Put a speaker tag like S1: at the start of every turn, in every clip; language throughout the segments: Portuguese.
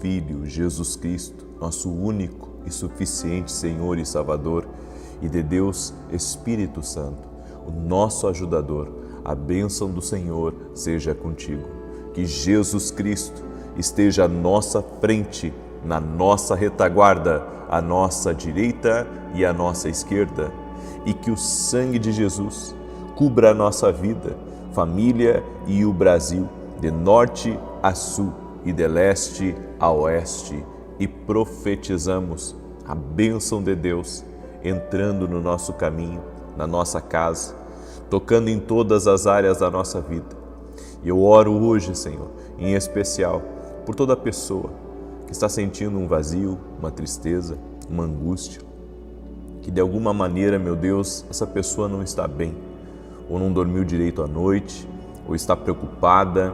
S1: Filho Jesus Cristo, nosso único e suficiente Senhor e Salvador, e de Deus Espírito Santo, o nosso ajudador, a bênção do Senhor seja contigo. Que Jesus Cristo esteja à nossa frente, na nossa retaguarda, à nossa direita e à nossa esquerda, e que o sangue de Jesus cubra a nossa vida, família e o Brasil, de norte a sul e de leste a oeste, e profetizamos a bênção de Deus entrando no nosso caminho, na nossa casa, tocando em todas as áreas da nossa vida. E eu oro hoje, Senhor, em especial, por toda pessoa que está sentindo um vazio, uma tristeza, uma angústia, que de alguma maneira, meu Deus, essa pessoa não está bem, ou não dormiu direito à noite, ou está preocupada.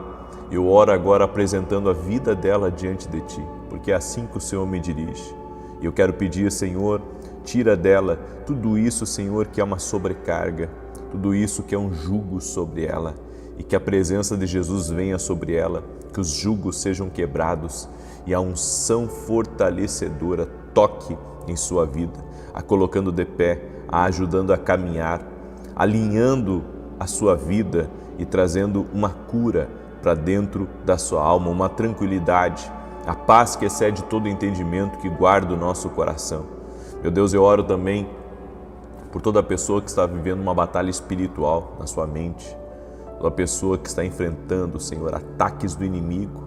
S1: Eu oro agora apresentando a vida dela diante de Ti, porque é assim que o Senhor me dirige. Eu quero pedir, Senhor, tira dela tudo isso, Senhor, que é uma sobrecarga, tudo isso que é um jugo sobre ela, e que a presença de Jesus venha sobre ela, que os jugos sejam quebrados e a unção fortalecedora toque em sua vida, a colocando de pé, a ajudando a caminhar, alinhando a sua vida e trazendo uma cura para dentro da sua alma, uma tranquilidade, a paz que excede todo entendimento, que guarda o nosso coração. Meu Deus, eu oro também por toda pessoa que está vivendo uma batalha espiritual na sua mente, toda pessoa que está enfrentando, Senhor, ataques do inimigo,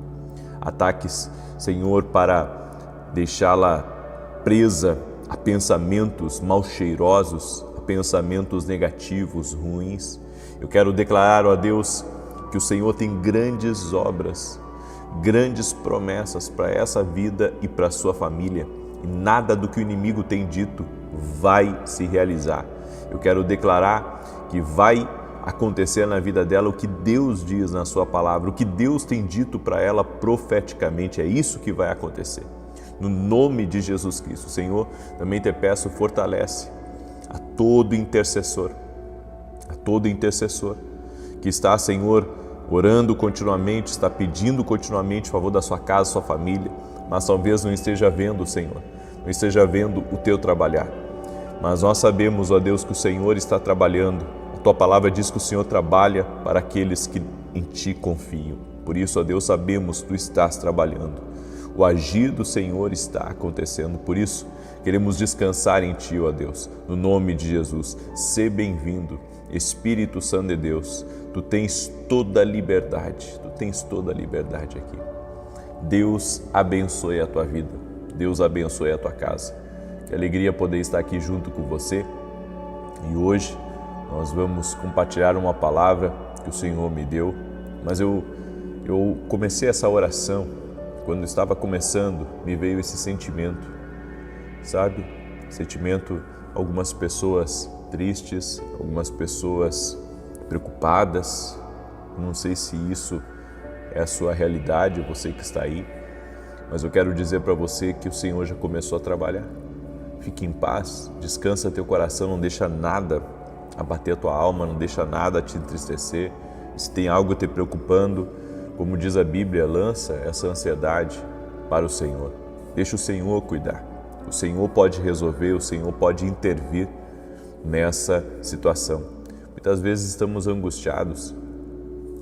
S1: ataques, Senhor, para deixá-la presa a pensamentos mal cheirosos, a pensamentos negativos, ruins. Eu quero declarar, ó Deus, que o Senhor tem grandes obras, grandes promessas para essa vida e para a sua família, e nada do que o inimigo tem dito vai se realizar. Eu quero declarar que vai acontecer na vida dela o que Deus diz na sua palavra, o que Deus tem dito para ela profeticamente, é isso que vai acontecer. No nome de Jesus Cristo, Senhor, também te peço, fortalece a todo intercessor que está, Senhor, orando continuamente, está pedindo continuamente a favor da sua casa, sua família, mas talvez não esteja vendo, Senhor, não esteja vendo o teu trabalhar. Mas nós sabemos, ó Deus, que o Senhor está trabalhando. A tua palavra diz que o Senhor trabalha para aqueles que em ti confiam. Por isso, ó Deus, sabemos que tu estás trabalhando. O agir do Senhor está acontecendo. Por isso, queremos descansar em ti, ó Deus, no nome de Jesus. Sê bem-vindo, Espírito Santo de Deus. Tu tens toda a liberdade, aqui. Deus abençoe a tua vida, Deus abençoe a tua casa. Que alegria poder estar aqui junto com você. E hoje nós vamos compartilhar uma palavra que o Senhor me deu, mas eu comecei essa oração, quando estava começando, me veio esse sentimento, sabe? Sentimento, algumas pessoas tristes, algumas pessoas preocupadas. Não sei se isso é a sua realidade, você que está aí, mas eu quero dizer para você que o Senhor já começou a trabalhar. Fique em paz, descansa teu coração, não deixa nada abater a tua alma, não deixa nada te entristecer. Se tem algo te preocupando, como diz a Bíblia, lança essa ansiedade para o Senhor. Deixa o Senhor cuidar. O Senhor pode resolver, o Senhor pode intervir nessa situação. Muitas vezes estamos angustiados,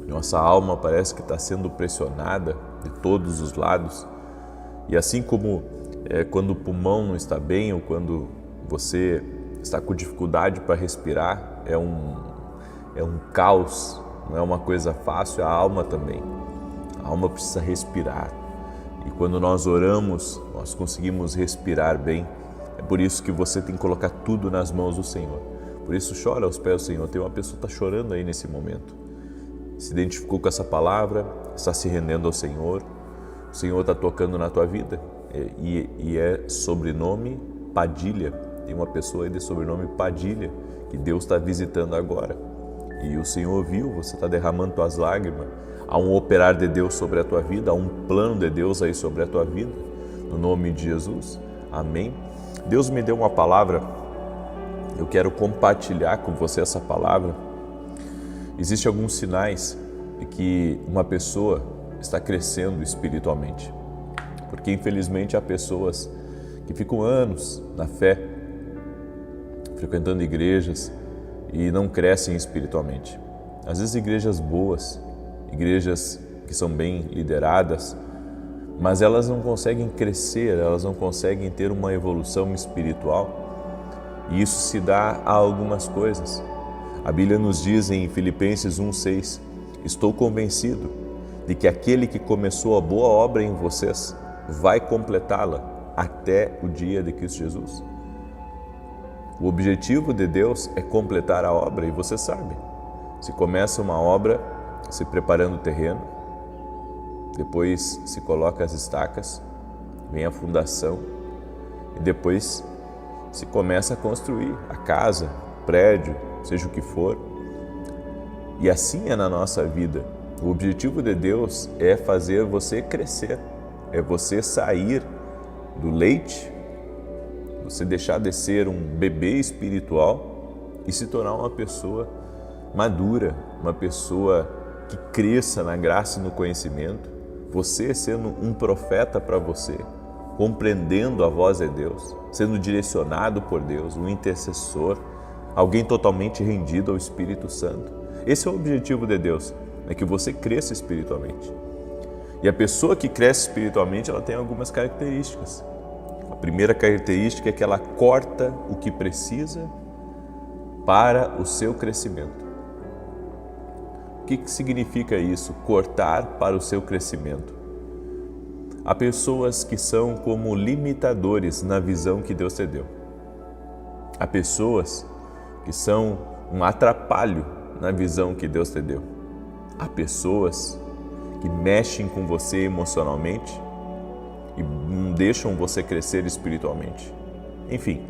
S1: nossa alma parece que está sendo pressionada de todos os lados. E assim como quando o pulmão não está bem ou quando você está com dificuldade para respirar, é um caos, não é uma coisa fácil, a alma também. A alma precisa respirar. E quando nós oramos, nós conseguimos respirar bem. É por isso que você tem que colocar tudo nas mãos do Senhor. Por isso, chora aos pés do Senhor. Tem uma pessoa que está chorando aí nesse momento. Se identificou com essa palavra, está se rendendo ao Senhor. O Senhor está tocando na tua vida. E é sobrenome Padilha. Tem uma pessoa aí de sobrenome Padilha que Deus está visitando agora. E o Senhor viu, você está derramando tuas lágrimas. Há um operar de Deus sobre a tua vida, há um plano de Deus aí sobre a tua vida. No nome de Jesus. Amém. Deus me deu uma palavra, eu quero compartilhar com você essa palavra. Existem alguns sinais de que uma pessoa está crescendo espiritualmente. Porque infelizmente há pessoas que ficam anos na fé, frequentando igrejas e não crescem espiritualmente. Às vezes igrejas boas, igrejas que são bem lideradas, mas elas não conseguem crescer, elas não conseguem ter uma evolução espiritual. E isso se dá a algumas coisas. A Bíblia nos diz em Filipenses 1,6: estou convencido de que aquele que começou a boa obra em vocês vai completá-la até o dia de Cristo Jesus. O objetivo de Deus é completar a obra, e você sabe, se começa uma obra se preparando o terreno, depois se coloca as estacas, vem a fundação e depois se começa a construir a casa, o prédio, seja o que for. E assim é na nossa vida. O objetivo de Deus é fazer você crescer, é você sair do leite, você deixar de ser um bebê espiritual e se tornar uma pessoa madura, uma pessoa que cresça na graça e no conhecimento, você sendo um profeta para você, compreendendo a voz de Deus, sendo direcionado por Deus, um intercessor, alguém totalmente rendido ao Espírito Santo. Esse é o objetivo de Deus, é que você cresça espiritualmente. E a pessoa que cresce espiritualmente, ela tem algumas características. A primeira característica é que ela corta o que precisa para o seu crescimento. O que significa isso? Cortar para o seu crescimento. Há pessoas que são como limitadores na visão que Deus te deu. Há pessoas que são um atrapalho na visão que Deus te deu. Há pessoas que mexem com você emocionalmente e não deixam você crescer espiritualmente. Enfim,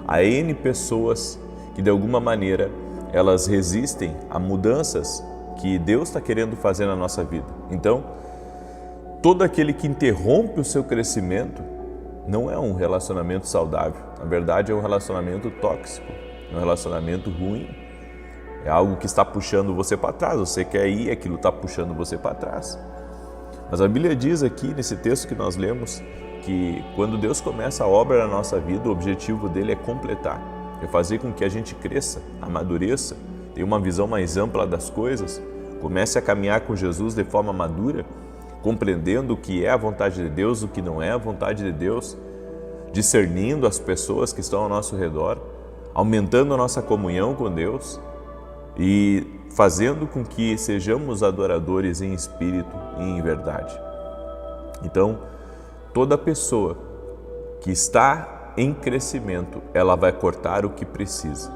S1: há N pessoas que de alguma maneira elas resistem a mudanças que Deus está querendo fazer na nossa vida. Então, todo aquele que interrompe o seu crescimento não é um relacionamento saudável. Na verdade, é um relacionamento tóxico, é um relacionamento ruim. É algo que está puxando você para trás. Você quer ir, aquilo está puxando você para trás. Mas a Bíblia diz aqui, nesse texto que nós lemos, que quando Deus começa a obra na nossa vida, o objetivo dele é completar, é fazer com que a gente cresça, amadureça, tenha uma visão mais ampla das coisas, comece a caminhar com Jesus de forma madura, compreendendo o que é a vontade de Deus, o que não é a vontade de Deus, discernindo as pessoas que estão ao nosso redor, aumentando a nossa comunhão com Deus e fazendo com que sejamos adoradores em espírito e em verdade. Então, toda pessoa que está em crescimento, ela vai cortar o que precisa.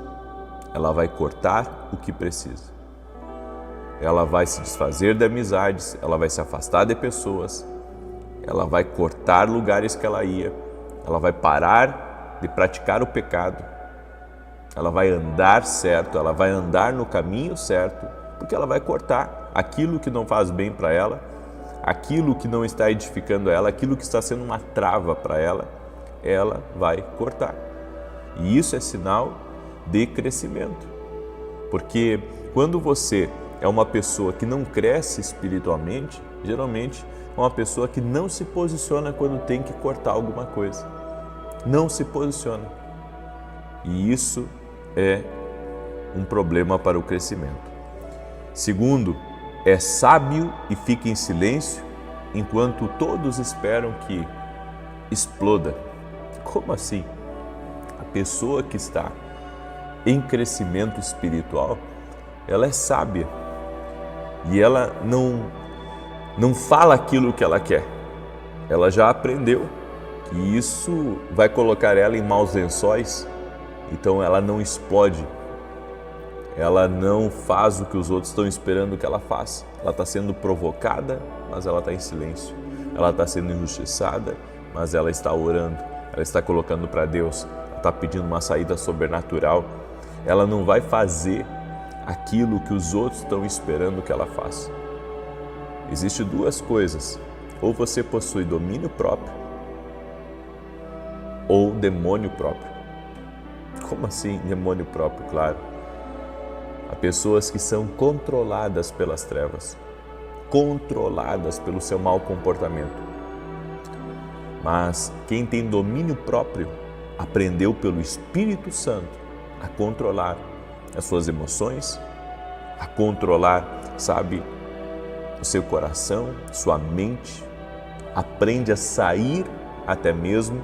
S1: Ela vai cortar o que precisa. Ela vai se desfazer de amizades, ela vai se afastar de pessoas, ela vai cortar lugares que ela ia, ela vai parar de praticar o pecado, ela vai andar certo, ela vai andar no caminho certo, porque ela vai cortar aquilo que não faz bem para ela, aquilo que não está edificando ela, aquilo que está sendo uma trava para ela vai cortar. E isso é sinal de crescimento, porque quando você é uma pessoa que não cresce espiritualmente, geralmente é uma pessoa que não se posiciona quando tem que cortar alguma coisa. Não se posiciona. E isso é um problema para o crescimento. Segundo, é sábio e fica em silêncio enquanto todos esperam que exploda. Como assim? A pessoa que está em crescimento espiritual, ela é sábia e ela não fala aquilo que ela quer. Ela já aprendeu que isso vai colocar ela em maus lençóis, então ela não explode. Ela não faz o que os outros estão esperando que ela faça. Ela está sendo provocada, mas ela está em silêncio. Ela está sendo injustiçada, mas ela está orando. Ela está colocando para Deus. Ela está pedindo uma saída sobrenatural. Ela não vai fazer aquilo que os outros estão esperando que ela faça. Existem duas coisas. Ou você possui domínio próprio, ou demônio próprio. Como assim demônio próprio? Claro. Há pessoas que são controladas pelas trevas, controladas pelo seu mau comportamento. Mas quem tem domínio próprio aprendeu pelo Espírito Santo a controlar as suas emoções, a controlar, sabe, o seu coração, sua mente, aprende a sair até mesmo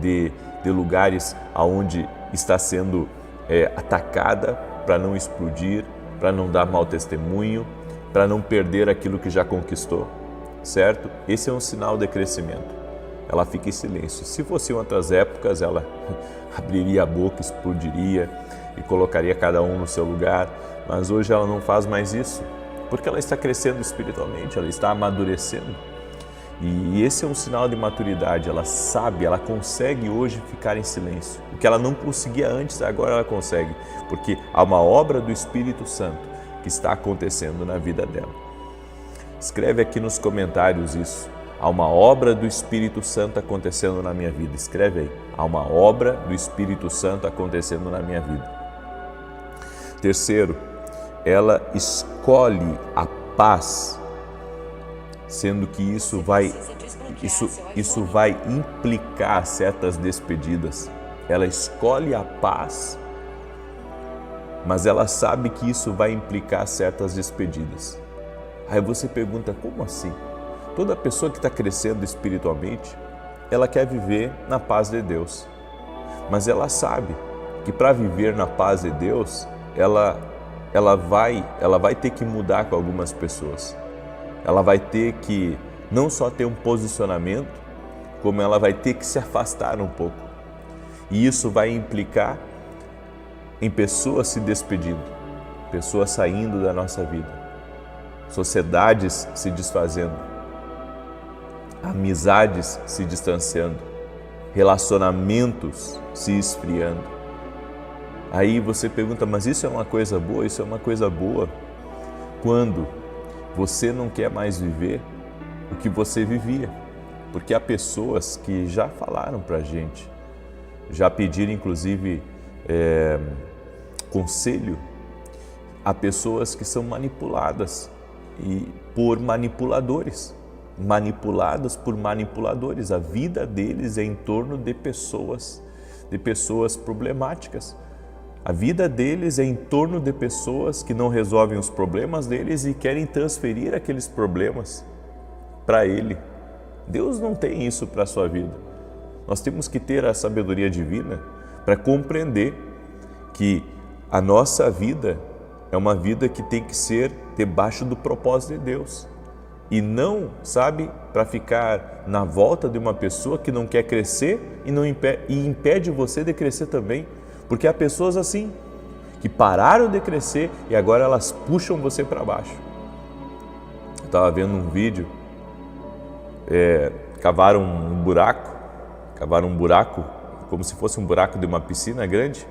S1: de lugares onde está sendo atacada para não explodir, para não dar mau testemunho, para não perder aquilo que já conquistou, certo? Esse é um sinal de crescimento. Ela fica em silêncio. Se fosse em outras épocas, ela abriria a boca, explodiria e colocaria cada um no seu lugar, mas hoje ela não faz mais isso, porque ela está crescendo espiritualmente, ela está amadurecendo. E esse é um sinal de maturidade. Ela sabe, ela consegue hoje ficar em silêncio. O que ela não conseguia antes, agora ela consegue, porque há uma obra do Espírito Santo que está acontecendo na vida dela. Escreve aqui nos comentários isso. Há uma obra do Espírito Santo acontecendo na minha vida. Escreve aí. Há uma obra do Espírito Santo acontecendo na minha vida. Terceiro, ela escolhe a paz, sendo que isso vai implicar certas despedidas. Ela escolhe a paz, mas ela sabe que isso vai implicar certas despedidas. Aí você pergunta, como assim? Toda pessoa que está crescendo espiritualmente, ela quer viver na paz de Deus. Mas ela sabe que para viver na paz de Deus, ela vai ter que mudar com algumas pessoas. Ela vai ter que não só ter um posicionamento, como ela vai ter que se afastar um pouco. E isso vai implicar em pessoas se despedindo, pessoas saindo da nossa vida, sociedades se desfazendo, amizades se distanciando, relacionamentos se esfriando. Aí você pergunta, mas isso é uma coisa boa? Isso é uma coisa boa quando você não quer mais viver o que você vivia. Porque há pessoas que já falaram para a gente, já pediram inclusive conselho a pessoas que são manipuladas e por manipuladores, manipuladas por manipuladores. A vida deles é em torno de pessoas problemáticas. A vida deles é em torno de pessoas que não resolvem os problemas deles e querem transferir aqueles problemas para ele. Deus não tem isso para a sua vida. Nós temos que ter a sabedoria divina para compreender que a nossa vida é uma vida que tem que ser debaixo do propósito de Deus. E não, sabe, para ficar na volta de uma pessoa que não quer crescer e impede você de crescer também. Porque há pessoas assim, que pararam de crescer e agora elas puxam você para baixo. Eu estava vendo um vídeo, cavaram um buraco como se fosse um buraco de uma piscina grande,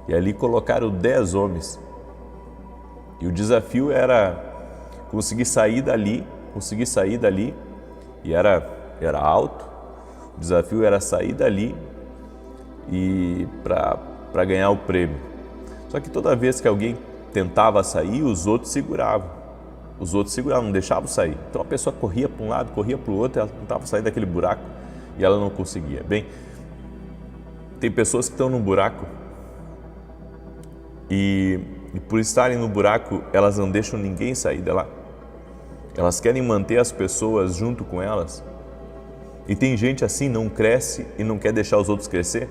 S1: e ali colocaram 10 homens. E o desafio era conseguir sair dali, e era alto. O desafio era sair dali e para ganhar o prêmio. Só que toda vez que alguém tentava sair, os outros seguravam, não deixavam sair. Então a pessoa corria para um lado, corria para o outro, ela tentava sair daquele buraco e ela não conseguia. Bem, tem pessoas que estão num buraco e por estarem no buraco, elas não deixam ninguém sair de lá. Elas querem manter as pessoas junto com elas. E tem gente assim, não cresce e não quer deixar os outros crescer.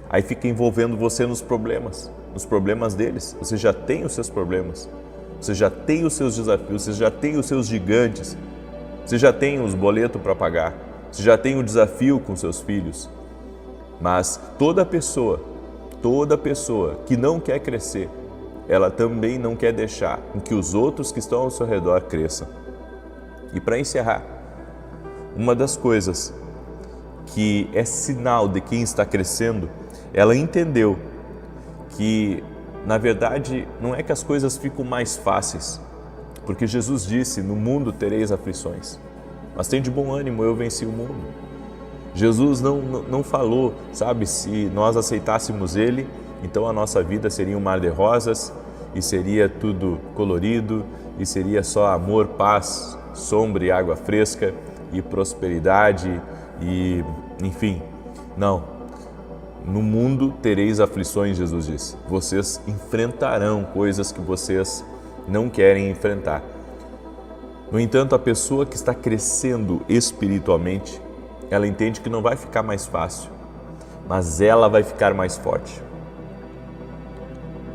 S1: Aí fica envolvendo você nos problemas deles. Você já tem os seus problemas, você já tem os seus desafios, você já tem os seus gigantes, você já tem os boletos para pagar, você já tem o desafio com seus filhos. Mas toda pessoa que não quer crescer, ela também não quer deixar que os outros que estão ao seu redor cresçam. E para encerrar, uma das coisas que é sinal de quem está crescendo, ela entendeu que, na verdade, não é que as coisas ficam mais fáceis, porque Jesus disse, no mundo tereis aflições, mas tem de bom ânimo, eu venci o mundo. Jesus não falou, sabe, se nós aceitássemos Ele, então a nossa vida seria um mar de rosas e seria tudo colorido e seria só amor, paz, sombra e água fresca e prosperidade E, enfim, não. No mundo tereis aflições, Jesus disse. Vocês enfrentarão coisas que vocês não querem enfrentar. No entanto, a pessoa que está crescendo espiritualmente, ela entende que não vai ficar mais fácil, mas ela vai ficar mais forte.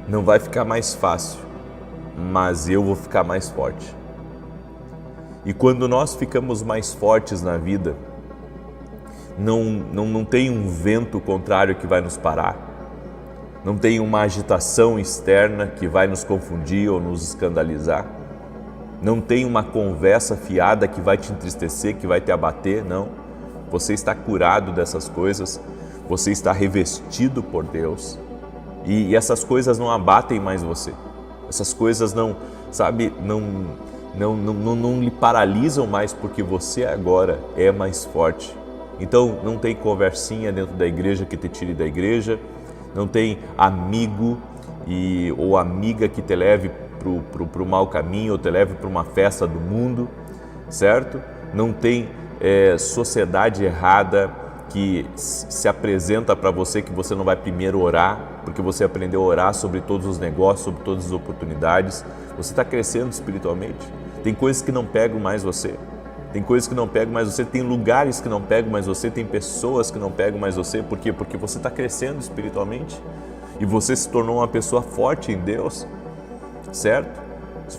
S1: Não vai ficar mais fácil, mas eu vou ficar mais forte. E quando nós ficamos mais fortes na vida, não tem um vento contrário que vai nos parar, não tem uma agitação externa que vai nos confundir ou nos escandalizar, não tem uma conversa fiada que vai te entristecer, que vai te abater, não. Você está curado dessas coisas, você está revestido por Deus e essas coisas não abatem mais você, essas coisas não lhe paralisam mais, porque você agora é mais forte. Então não tem conversinha dentro da igreja que te tire da igreja, não tem amigo ou amiga que te leve para o mau caminho ou te leve para uma festa do mundo, certo? Não tem sociedade errada que se apresenta para você que você não vai primeiro orar, porque você aprendeu a orar sobre todos os negócios, sobre todas as oportunidades. Você está crescendo espiritualmente. Tem coisas que não pegam mais você. Tem coisas que não pegam mais você, tem lugares que não pegam mais você, tem pessoas que não pegam mais você. Por quê? Porque você está crescendo espiritualmente e você se tornou uma pessoa forte em Deus, certo?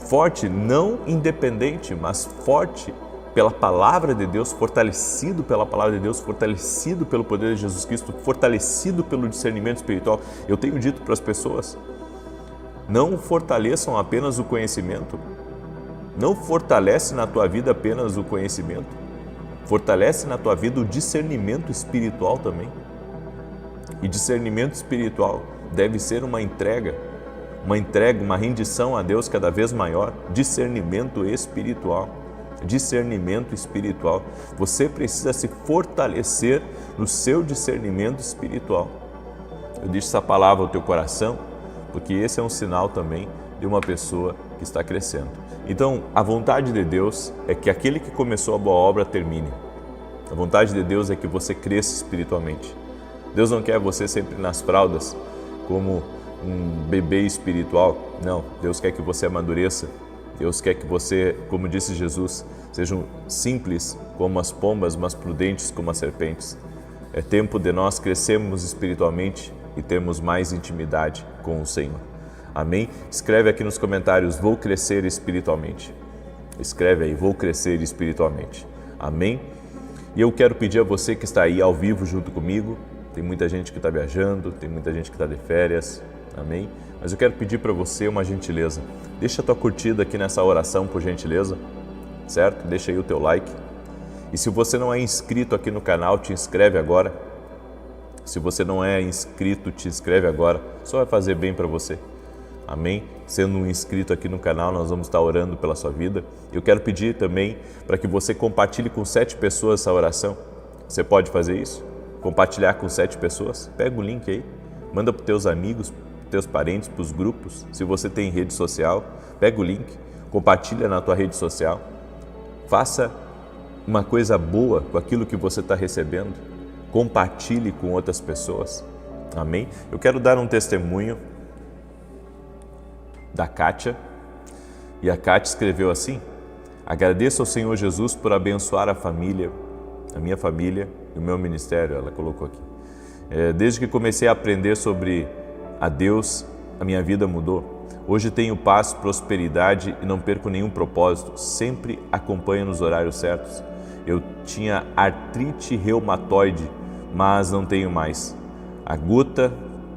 S1: Forte, não independente, mas forte pela palavra de Deus, fortalecido pela palavra de Deus, fortalecido pelo poder de Jesus Cristo, fortalecido pelo discernimento espiritual. Eu tenho dito para as pessoas, não fortaleçam apenas o conhecimento, não fortalece na tua vida apenas o conhecimento, fortalece na tua vida o discernimento espiritual também. E discernimento espiritual deve ser uma entrega, uma rendição a Deus cada vez maior. Discernimento espiritual. Você precisa se fortalecer no seu discernimento espiritual. Eu deixo essa palavra ao teu coração, porque esse é um sinal também de uma pessoa que está crescendo. Então, a vontade de Deus é que aquele que começou a boa obra termine. A vontade de Deus é que você cresça espiritualmente. Deus não quer você sempre nas fraldas, como um bebê espiritual. Não, Deus quer que você amadureça. Deus quer que você, como disse Jesus, sejam simples como as pombas, mas prudentes como as serpentes. É tempo de nós crescermos espiritualmente e termos mais intimidade com o Senhor. Amém? Escreve aqui nos comentários, vou crescer espiritualmente. Escreve aí, vou crescer espiritualmente. Amém? E eu quero pedir a você que está aí ao vivo junto comigo, tem muita gente que está viajando, tem muita gente que está de férias, amém? Mas eu quero pedir para você uma gentileza. Deixa a tua curtida aqui nessa oração, por gentileza, certo? Deixa aí o teu like. E se você não é inscrito aqui no canal, te inscreve agora. Se você não é inscrito, te inscreve agora. Só vai fazer bem para você. Amém? Sendo um inscrito aqui no canal, nós vamos estar orando pela sua vida. Eu quero pedir também para que você compartilhe com 7 pessoas essa oração. Você pode fazer isso? Compartilhar com 7 pessoas? Pega o link aí, manda para os teus amigos, teus parentes, para os grupos. Se você tem rede social, pega o link, compartilha na tua rede social. Faça uma coisa boa com aquilo que você está recebendo. Compartilhe com outras pessoas. Amém? Eu quero dar um testemunho da Kátia. E a Kátia escreveu assim: agradeço ao Senhor Jesus por abençoar a família, a minha família e o meu ministério. Ela colocou aqui. Desde que comecei a aprender sobre a Deus, a minha vida mudou. Hoje tenho paz, prosperidade e não perco nenhum propósito. Sempre acompanho nos horários certos. Eu tinha artrite reumatoide, mas não tenho mais. A gota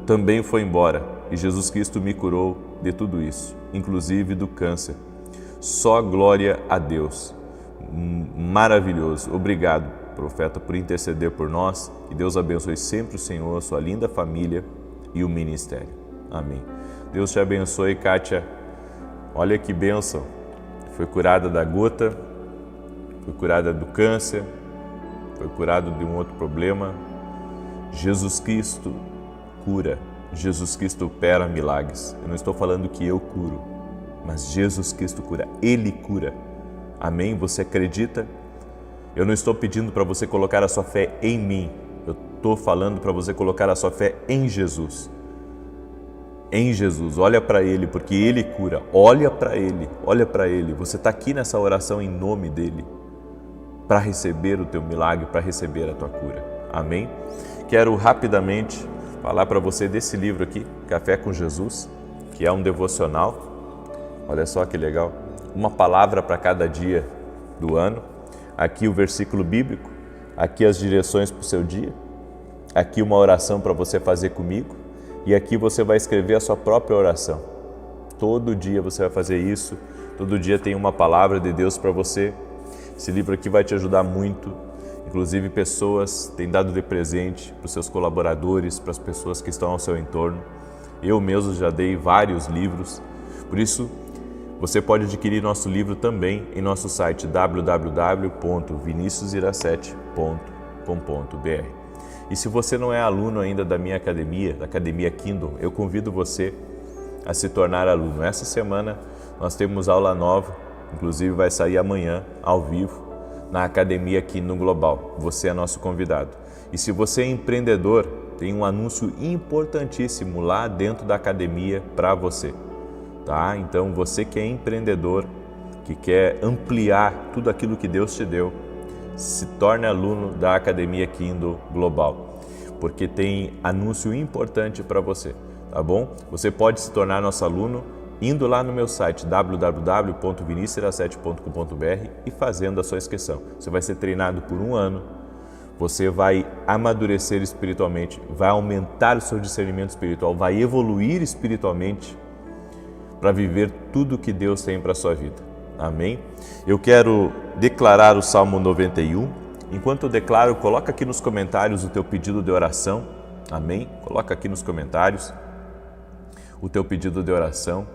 S1: também foi embora e Jesus Cristo me curou de tudo isso, inclusive do câncer. Só glória a Deus. Maravilhoso. Obrigado, profeta, por interceder por nós. Que Deus abençoe sempre o Senhor, a sua linda família e o ministério. Amém. Deus te abençoe, Kátia. Olha que bênção. Foi curada da gota, foi curada do câncer, foi curada de um outro problema. Jesus Cristo cura. Jesus Cristo opera milagres. Eu não estou falando que eu curo, mas Jesus Cristo cura. Ele cura. Amém? Você acredita? Eu não estou pedindo para você colocar a sua fé em mim. Eu estou falando para você colocar a sua fé em Jesus. Em Jesus, olha para Ele, porque Ele cura. Olha para Ele, olha para Ele. Você está aqui nessa oração em nome dEle, para receber o teu milagre, para receber a tua cura. Amém? Quero rapidamente falar para você desse livro aqui, Café com Jesus, que é um devocional. Olha só que legal. Uma palavra para cada dia do ano. Aqui o versículo bíblico, aqui as direções para o seu dia, aqui uma oração para você fazer comigo e aqui você vai escrever a sua própria oração. Todo dia você vai fazer isso, todo dia tem uma palavra de Deus para você. Esse livro aqui vai te ajudar muito, inclusive pessoas têm dado de presente para os seus colaboradores, para as pessoas que estão ao seu entorno. Eu mesmo já dei vários livros, por isso você pode adquirir nosso livro também em nosso site www.viniciusiracete.com.br. E se você não é aluno ainda da minha academia, da Academia Kindle, eu convido você a se tornar aluno. Essa semana nós temos aula nova, inclusive vai sair amanhã ao vivo na Academia Kindle Global. Você é nosso convidado. E se você é empreendedor, tem um anúncio importantíssimo lá dentro da academia para você. Tá? Então, você que é empreendedor, que quer ampliar tudo aquilo que Deus te deu, se torne aluno da Academia Kindle Global, porque tem anúncio importante para você, tá bom? Você pode se tornar nosso aluno indo lá no meu site www.viniciusiracete.com.br e fazendo a sua inscrição. Você vai ser treinado por 1 ano, você vai amadurecer espiritualmente, vai aumentar o seu discernimento espiritual, vai evoluir espiritualmente, para viver tudo que Deus tem para a sua vida. Amém? Eu quero declarar o Salmo 91. Enquanto eu declaro, coloca aqui nos comentários o teu pedido de oração. Amém? Coloca aqui nos comentários o teu pedido de oração.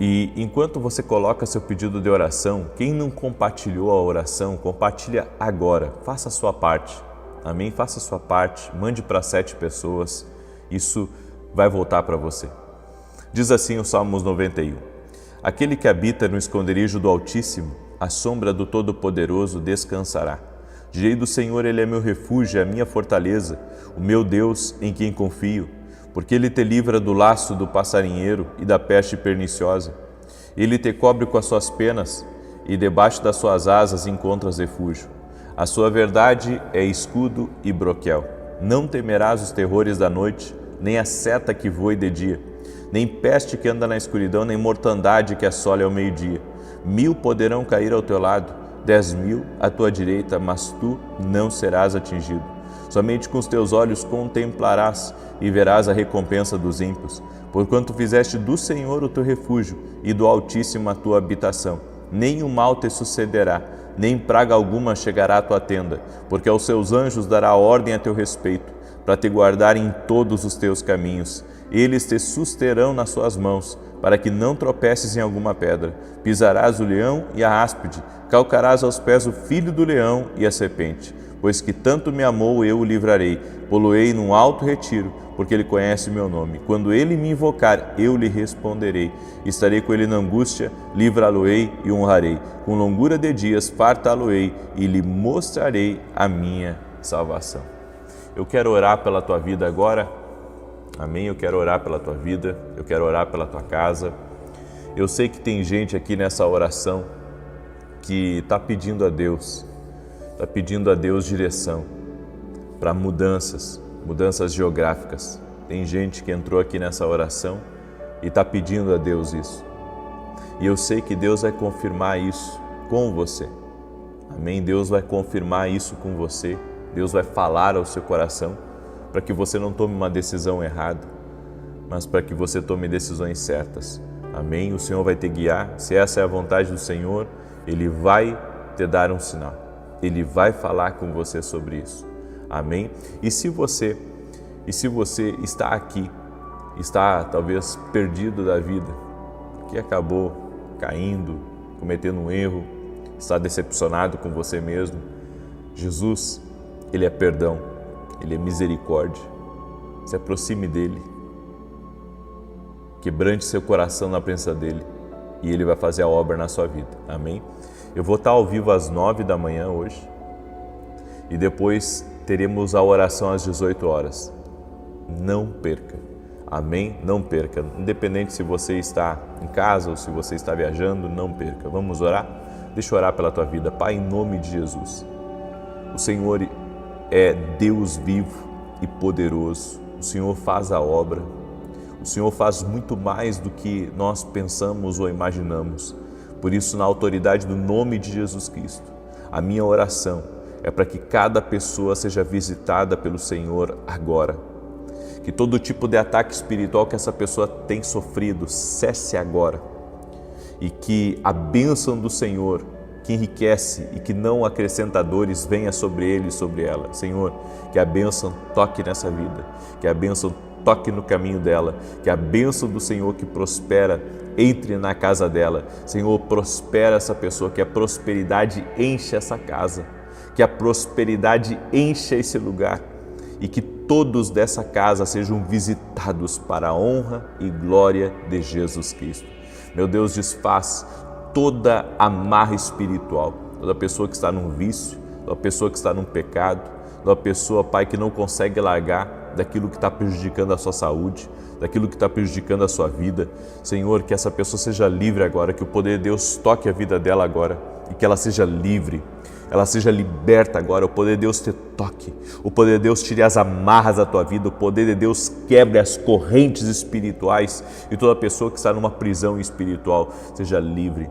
S1: E enquanto você coloca seu pedido de oração, quem não compartilhou a oração, compartilha agora. Faça a sua parte. Amém? Faça a sua parte. Mande para 7 pessoas. Isso vai voltar para você. Diz assim o Salmos 91. Aquele que habita no esconderijo do Altíssimo, à sombra do Todo-Poderoso descansará. Direi do Senhor, Ele é meu refúgio, a minha fortaleza, o meu Deus em quem confio, porque Ele te livra do laço do passarinheiro e da peste perniciosa. Ele te cobre com as suas penas e debaixo das suas asas encontras refúgio. A sua verdade é escudo e broquel. Não temerás os terrores da noite, nem a seta que voe de dia, nem peste que anda na escuridão, nem mortandade que assole ao meio-dia. 1000 poderão cair ao teu lado, 10.000 à tua direita, mas tu não serás atingido. Somente com os teus olhos contemplarás e verás a recompensa dos ímpios, porquanto fizeste do Senhor o teu refúgio e do Altíssimo a tua habitação. Nenhum mal te sucederá, nem praga alguma chegará à tua tenda, porque aos seus anjos dará ordem a teu respeito, para te guardar em todos os teus caminhos. Eles te susterão nas suas mãos, para que não tropeces em alguma pedra. Pisarás o leão e a áspide, calcarás aos pés o filho do leão e a serpente. Pois que tanto me amou, eu o livrarei, pô-lo-ei num alto retiro, porque ele conhece meu nome. Quando ele me invocar, eu lhe responderei. Estarei com ele na angústia, livrá-lo-ei e honrarei. Com longura de dias, fartá-lo-ei e lhe mostrarei a minha salvação. Eu quero orar pela tua vida agora. Amém? Eu quero orar pela tua vida, eu quero orar pela tua casa. Eu sei que tem gente aqui nessa oração que está pedindo a Deus direção para mudanças geográficas. Tem gente que entrou aqui nessa oração e está pedindo a Deus isso. E eu sei que Deus vai confirmar isso com você. Amém? Deus vai confirmar isso com você. Deus vai falar ao seu coração, para que você não tome uma decisão errada, mas para que você tome decisões certas. Amém? O Senhor vai te guiar. Se essa é a vontade do Senhor, Ele vai te dar um sinal. Ele vai falar com você sobre isso. Amém? E se você está aqui, está talvez perdido da vida, que acabou caindo, cometendo um erro, está decepcionado com você mesmo, Jesus, Ele é perdão. Ele é misericórdia. Se aproxime dele. Quebrante seu coração na presença dele e ele vai fazer a obra na sua vida. Amém? Eu vou estar ao vivo às 9 da manhã hoje e depois teremos a oração às 18 horas. Não perca. Amém? Não perca. Independente se você está em casa ou se você está viajando, não perca. Vamos orar? Deixa eu orar pela tua vida. Pai, em nome de Jesus. O Senhor é Deus vivo e poderoso. O Senhor faz a obra. O Senhor faz muito mais do que nós pensamos ou imaginamos. Por isso, na autoridade do nome de Jesus Cristo, a minha oração é para que cada pessoa seja visitada pelo Senhor agora. Que todo tipo de ataque espiritual que essa pessoa tem sofrido cesse agora. E que a bênção do Senhor, que enriquece e que não acrescenta dores, venha sobre ele e sobre ela. Senhor, que a bênção toque nessa vida, que a bênção toque no caminho dela, que a bênção do Senhor que prospera entre na casa dela. Senhor, prospera essa pessoa, que a prosperidade enche essa casa, que a prosperidade enche esse lugar e que todos dessa casa sejam visitados para a honra e glória de Jesus Cristo. Meu Deus, desfaz toda amarra espiritual, toda pessoa que está num vício, toda pessoa que está num pecado, toda pessoa, Pai, que não consegue largar daquilo que está prejudicando a sua saúde, daquilo que está prejudicando a sua vida. Senhor, que essa pessoa seja livre agora, que o poder de Deus toque a vida dela agora e que ela seja livre, ela seja liberta agora, o poder de Deus te toque, o poder de Deus tire as amarras da tua vida, o poder de Deus quebre as correntes espirituais e toda pessoa que está numa prisão espiritual seja livre.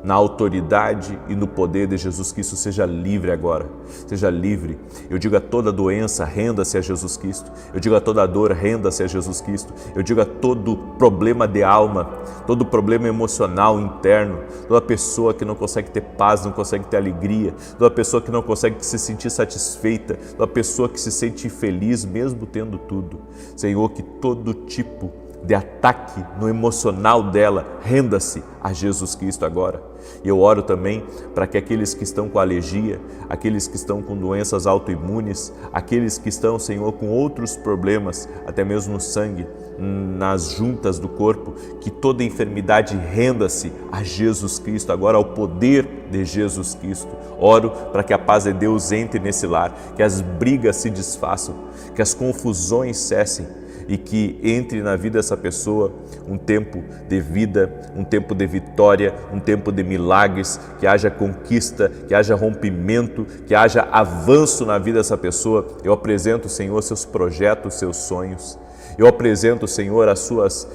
S1: Na autoridade e no poder de Jesus Cristo, seja livre agora, seja livre. Eu digo a toda doença, renda-se a Jesus Cristo. Eu digo a toda dor, renda-se a Jesus Cristo. Eu digo a todo problema de alma, todo problema emocional interno, toda pessoa que não consegue ter paz, não consegue ter alegria, toda pessoa que não consegue se sentir satisfeita, toda pessoa que se sente infeliz mesmo tendo tudo. Senhor, que todo tipo de ataque no emocional dela, renda-se a Jesus Cristo agora. E eu oro também para que aqueles que estão com alergia, aqueles que estão com doenças autoimunes, aqueles que estão, Senhor, com outros problemas, até mesmo no sangue, nas juntas do corpo, que toda enfermidade renda-se a Jesus Cristo agora, ao poder de Jesus Cristo. Oro para que a paz de Deus entre nesse lar, que as brigas se desfaçam, que as confusões cessem, e que entre na vida dessa pessoa um tempo de vida, um tempo de vitória, um tempo de milagres, que haja conquista, que haja rompimento, que haja avanço na vida dessa pessoa. Eu apresento, Senhor, seus projetos, seus sonhos. Eu apresento, Senhor, as suas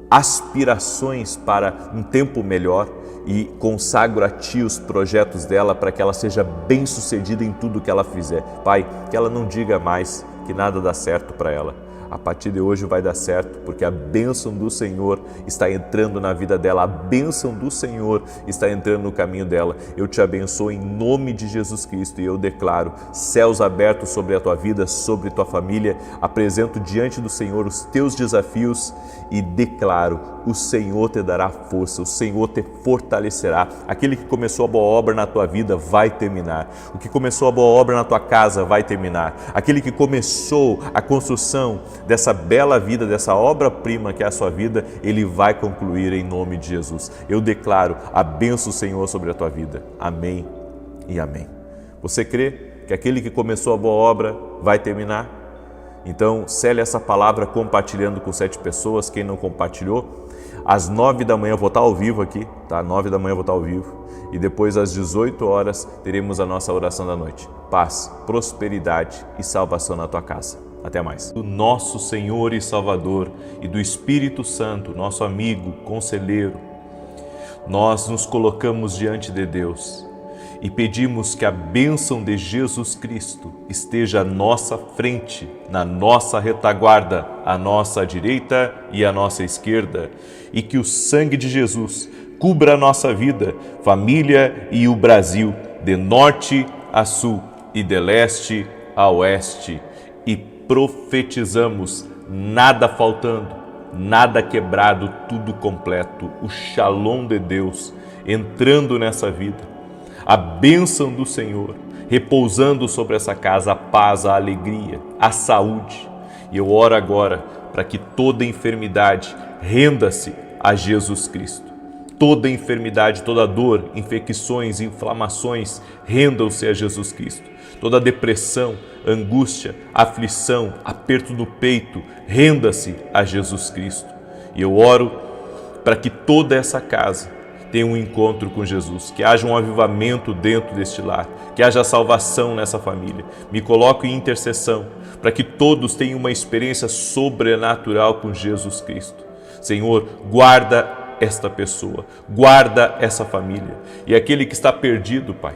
S1: aspirações para um tempo melhor e consagro a Ti os projetos dela para que ela seja bem-sucedida em tudo que ela fizer. Pai, que ela não diga mais que nada dá certo para ela. A partir de hoje vai dar certo, porque a bênção do Senhor está entrando na vida dela, a bênção do Senhor está entrando no caminho dela. Eu te abençoo em nome de Jesus Cristo e eu declaro céus abertos sobre a tua vida, sobre tua família. Apresento diante do Senhor os teus desafios e declaro: o Senhor te dará força, o Senhor te fortalecerá. Aquele que começou a boa obra na tua vida vai terminar. O que começou a boa obra na tua casa vai terminar. Aquele que começou a construção dessa bela vida, dessa obra-prima que é a sua vida, ele vai concluir em nome de Jesus. Eu declaro a bênção do Senhor sobre a tua vida. Amém e amém. Você crê que aquele que começou a boa obra vai terminar? Então, cele essa palavra compartilhando com 7 pessoas. Quem não compartilhou, às 9 da manhã eu vou estar ao vivo aqui, tá? 9 da manhã eu vou estar ao vivo. E depois às 18 horas teremos a nossa oração da noite. Paz, prosperidade e salvação na tua casa. Até mais. Do nosso Senhor e Salvador e do Espírito Santo, nosso amigo, conselheiro, nós nos colocamos diante de Deus e pedimos que a bênção de Jesus Cristo esteja à nossa frente, na nossa retaguarda, à nossa direita e à nossa esquerda, e que o sangue de Jesus cubra a nossa vida, família e o Brasil, de norte a sul e de leste a oeste. E profetizamos nada faltando, nada quebrado, tudo completo. O Shalom de Deus entrando nessa vida. A bênção do Senhor repousando sobre essa casa, a paz, a alegria, a saúde. E eu oro agora para que toda enfermidade renda-se a Jesus Cristo. Toda enfermidade, toda dor, infecções, inflamações, rendam-se a Jesus Cristo. Toda depressão, angústia, aflição, aperto no peito, renda-se a Jesus Cristo. E eu oro para que toda essa casa tenha um encontro com Jesus, que haja um avivamento dentro deste lar, que haja salvação nessa família. Me coloco em intercessão para que todos tenham uma experiência sobrenatural com Jesus Cristo. Senhor, guarda esta pessoa, guarda essa família. E aquele que está perdido, Pai,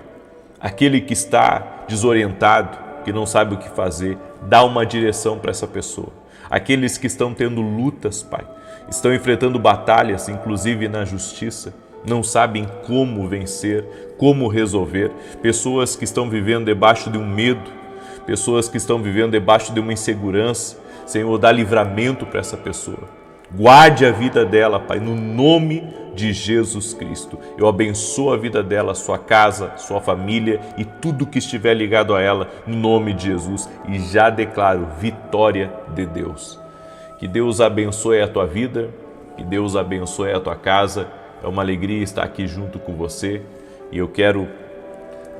S1: aquele que está desorientado, que não sabe o que fazer, dá uma direção para essa pessoa. Aqueles que estão tendo lutas, Pai, estão enfrentando batalhas, inclusive na justiça, não sabem como vencer, como resolver. Pessoas que estão vivendo debaixo de um medo, pessoas que estão vivendo debaixo de uma insegurança. Senhor, dá livramento para essa pessoa. Guarde a vida dela, Pai, no nome de Jesus Cristo. Eu abençoo a vida dela, sua casa, sua família e tudo que estiver ligado a ela, no nome de Jesus. E já declaro vitória de Deus. Que Deus abençoe a tua vida, que Deus abençoe a tua casa. É uma alegria estar aqui junto com você. E eu quero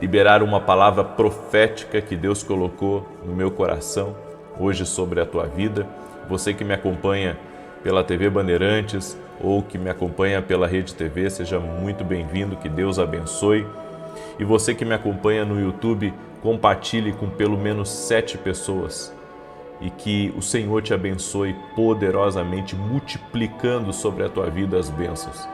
S1: liberar uma palavra profética que Deus colocou no meu coração hoje sobre a tua vida. Você que me acompanha pela TV Bandeirantes ou que me acompanha pela Rede TV, seja muito bem-vindo, que Deus abençoe. E você que me acompanha no YouTube, compartilhe com pelo menos 7 pessoas e que o Senhor te abençoe poderosamente, multiplicando sobre a tua vida as bênçãos.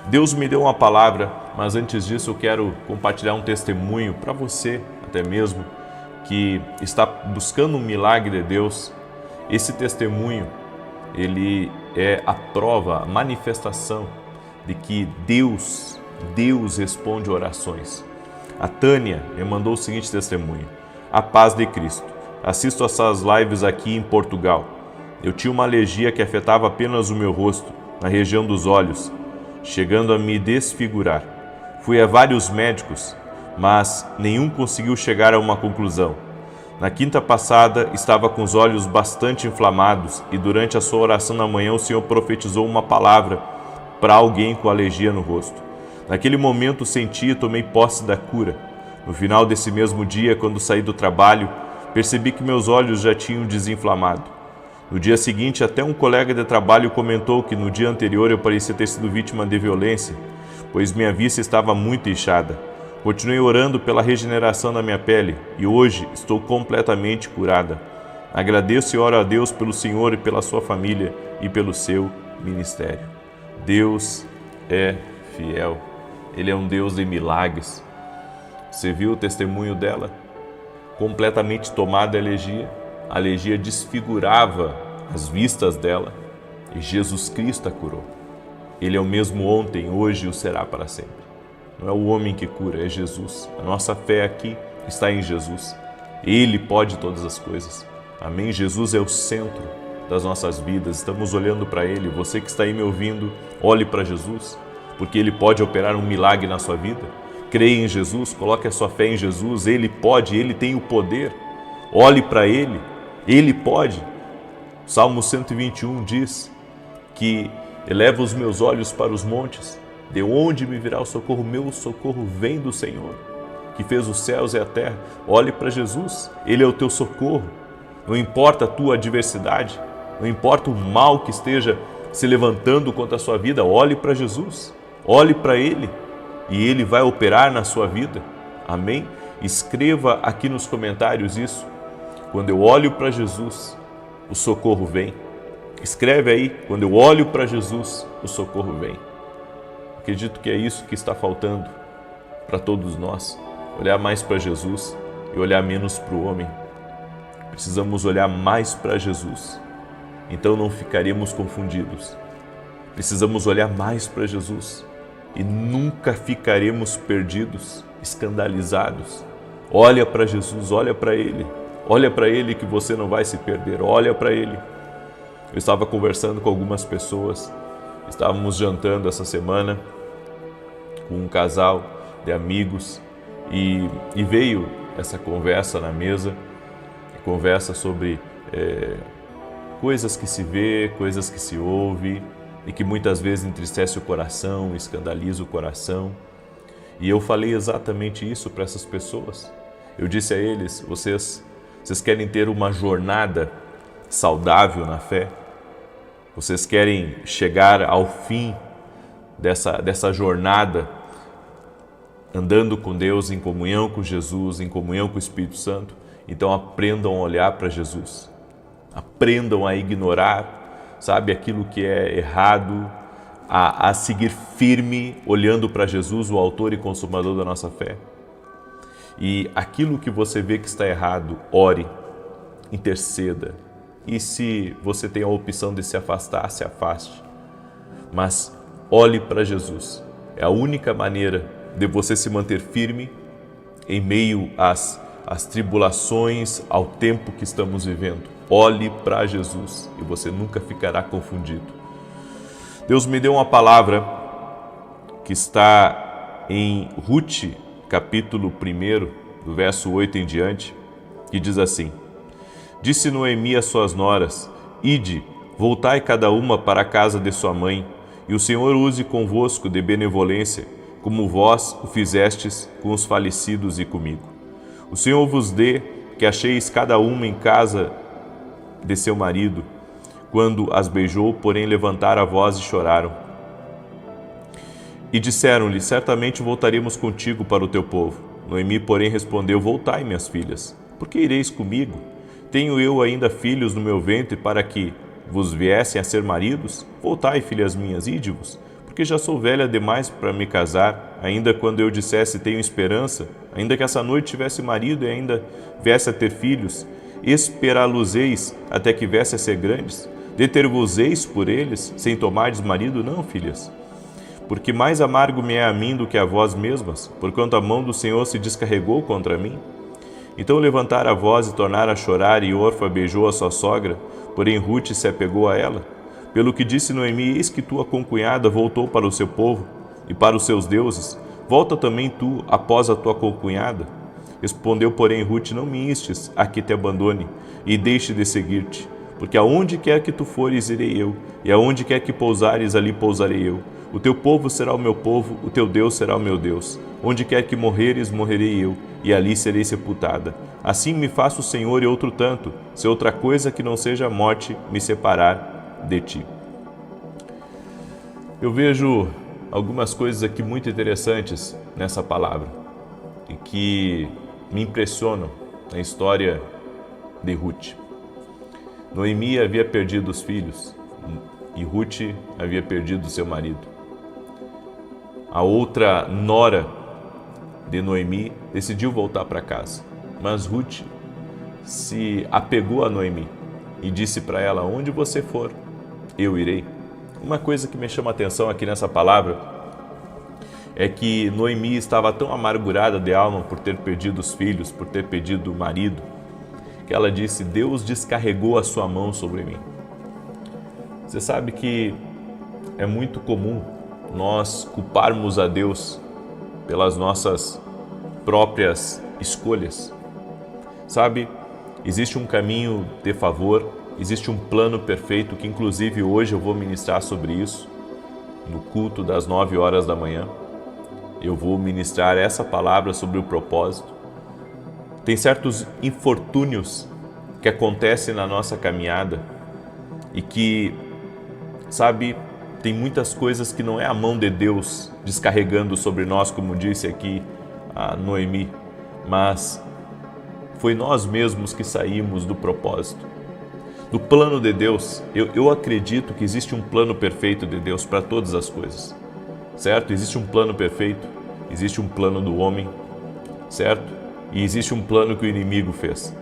S1: Deus me deu uma palavra, mas antes disso eu quero compartilhar um testemunho para você, até mesmo, que está buscando um milagre de Deus. Esse testemunho, ele é a prova, a manifestação de que Deus responde orações. A Tânia me mandou o seguinte testemunho: a paz de Cristo. Assisto essas lives aqui em Portugal. Eu tinha uma alergia que afetava apenas o meu rosto, na região dos olhos, chegando a me desfigurar. Fui a vários médicos, mas nenhum conseguiu chegar a uma conclusão. Na quinta passada, estava com os olhos bastante inflamados e durante a sua oração na manhã o Senhor profetizou uma palavra para alguém com alergia no rosto. Naquele momento senti e tomei posse da cura. No final desse mesmo dia, quando saí do trabalho, percebi que meus olhos já tinham desinflamado. No dia seguinte, até um colega de trabalho comentou que no dia anterior eu parecia ter sido vítima de violência, pois minha vista estava muito inchada. Continuei orando pela regeneração da minha pele e hoje estou completamente curada. Agradeço e oro a Deus pelo Senhor e pela sua família e pelo seu ministério. Deus é fiel. Ele é um Deus de milagres. Você viu o testemunho dela? Completamente tomada a alergia desfigurava as vistas dela e Jesus Cristo a curou. Ele é o mesmo ontem, hoje e o será para sempre. Não é o homem que cura, é Jesus. A nossa fé aqui está em Jesus. Ele pode todas as coisas. Amém? Jesus é o centro das nossas vidas. Estamos olhando para Ele. Você que está aí me ouvindo, olhe para Jesus, porque Ele pode operar um milagre na sua vida. Creia em Jesus, coloque a sua fé em Jesus. Ele pode, Ele tem o poder. Olhe para Ele, Ele pode. Salmo 121 diz que eleva os meus olhos para os montes. De onde me virá o socorro? Meu socorro vem do Senhor, que fez os céus e a terra. Olhe para Jesus, Ele é o teu socorro. Não importa a tua adversidade, não importa o mal que esteja se levantando contra a sua vida, olhe para Jesus, olhe para Ele e Ele vai operar na sua vida. Amém? Escreva aqui nos comentários isso. Quando eu olho para Jesus, o socorro vem. Escreve aí, quando eu olho para Jesus, o socorro vem. Acredito que é isso que está faltando para todos nós, olhar mais para Jesus e olhar menos para o homem. Precisamos olhar mais para Jesus, então não ficaremos confundidos. Precisamos olhar mais para Jesus e nunca ficaremos perdidos, escandalizados. Olha para Jesus, olha para Ele que você não vai se perder, olha para Ele. Eu estava conversando com algumas pessoas, estávamos jantando essa semana com um casal de amigos e veio essa conversa na mesa, conversa sobre coisas que se vê, coisas que se ouve, e que muitas vezes entristece o coração, escandaliza o coração. E eu falei exatamente isso para essas pessoas. Eu disse a eles: vocês querem ter uma jornada saudável na fé? Vocês querem chegar ao fim dessa jornada andando com Deus, em comunhão com Jesus, em comunhão com o Espírito Santo? Então aprendam a olhar para Jesus. Aprendam a ignorar, sabe, aquilo que é errado, a seguir firme, olhando para Jesus, o autor e consumador da nossa fé. E aquilo que você vê que está errado, ore, interceda. E se você tem a opção de se afastar, se afaste. Mas olhe para Jesus. É a única maneira de você se manter firme em meio às tribulações, ao tempo que estamos vivendo. Olhe para Jesus e você nunca ficará confundido. Deus me deu uma palavra que está em Ruth, capítulo 1, do verso 8 em diante, que diz assim: Disse Noemi às suas noras: Ide, voltai cada uma para a casa de sua mãe, e o Senhor use convosco de benevolência, como vós o fizestes com os falecidos e comigo. O Senhor vos dê que acheis cada uma em casa de seu marido, quando as beijou, porém levantaram a voz e choraram. E disseram-lhe: certamente voltaremos contigo para o teu povo. Noemi, porém, respondeu: voltai, minhas filhas, porque ireis comigo? Tenho eu ainda filhos no meu ventre para que vos viessem a ser maridos? Voltai, filhas minhas, ide-vos, porque já sou velha demais para me casar. Ainda quando eu dissesse tenho esperança, ainda que essa noite tivesse marido e ainda viesse a ter filhos, esperá-los-eis até que viesse a ser grandes? Deter-vos-eis por eles, sem tomardes marido? Não, filhas. Porque mais amargo me é a mim do que a vós mesmas, porquanto a mão do Senhor se descarregou contra mim. Então levantaram a voz e tornaram a chorar, e Orfa beijou a sua sogra, porém Ruth se apegou a ela. Pelo que disse Noemi: eis que tua concunhada voltou para o seu povo e para os seus deuses. Volta também tu após a tua concunhada? Respondeu, porém, Ruth: não me instes a que te abandone e deixe de seguir-te, porque aonde quer que tu fores, irei eu, e aonde quer que pousares, ali pousarei eu. O teu povo será o meu povo, o teu Deus será o meu Deus. Onde quer que morreres, morrerei eu, e ali serei sepultada. Assim me faça o Senhor e outro tanto, se outra coisa que não seja a morte me separar de ti. Eu vejo algumas coisas aqui muito interessantes nessa palavra e que me impressionam na história de Ruth. Noemi havia perdido os filhos e Ruth havia perdido seu marido. A outra nora de Noemi decidiu voltar para casa, mas Ruth se apegou a Noemi e disse para ela: onde você for, eu irei. Uma coisa que me chama a atenção aqui nessa palavra é que Noemi estava tão amargurada de alma por ter perdido os filhos, por ter perdido o marido, que ela disse: Deus descarregou a sua mão sobre mim. Você sabe que é muito comum nós culparmos a Deus pelas nossas próprias escolhas. Sabe, existe um caminho de favor, existe um plano perfeito, que inclusive hoje eu vou ministrar sobre isso, no culto das 9 horas da manhã. Eu vou ministrar essa palavra sobre o propósito. Tem certos infortúnios que acontecem na nossa caminhada e que, sabe, tem muitas coisas que não é a mão de Deus descarregando sobre nós, como disse aqui a Noemi, mas foi nós mesmos que saímos do propósito, do plano de Deus. Eu acredito que existe um plano perfeito de Deus para todas as coisas, certo? Existe um plano perfeito, existe um plano do homem, certo? E existe um plano que o inimigo fez.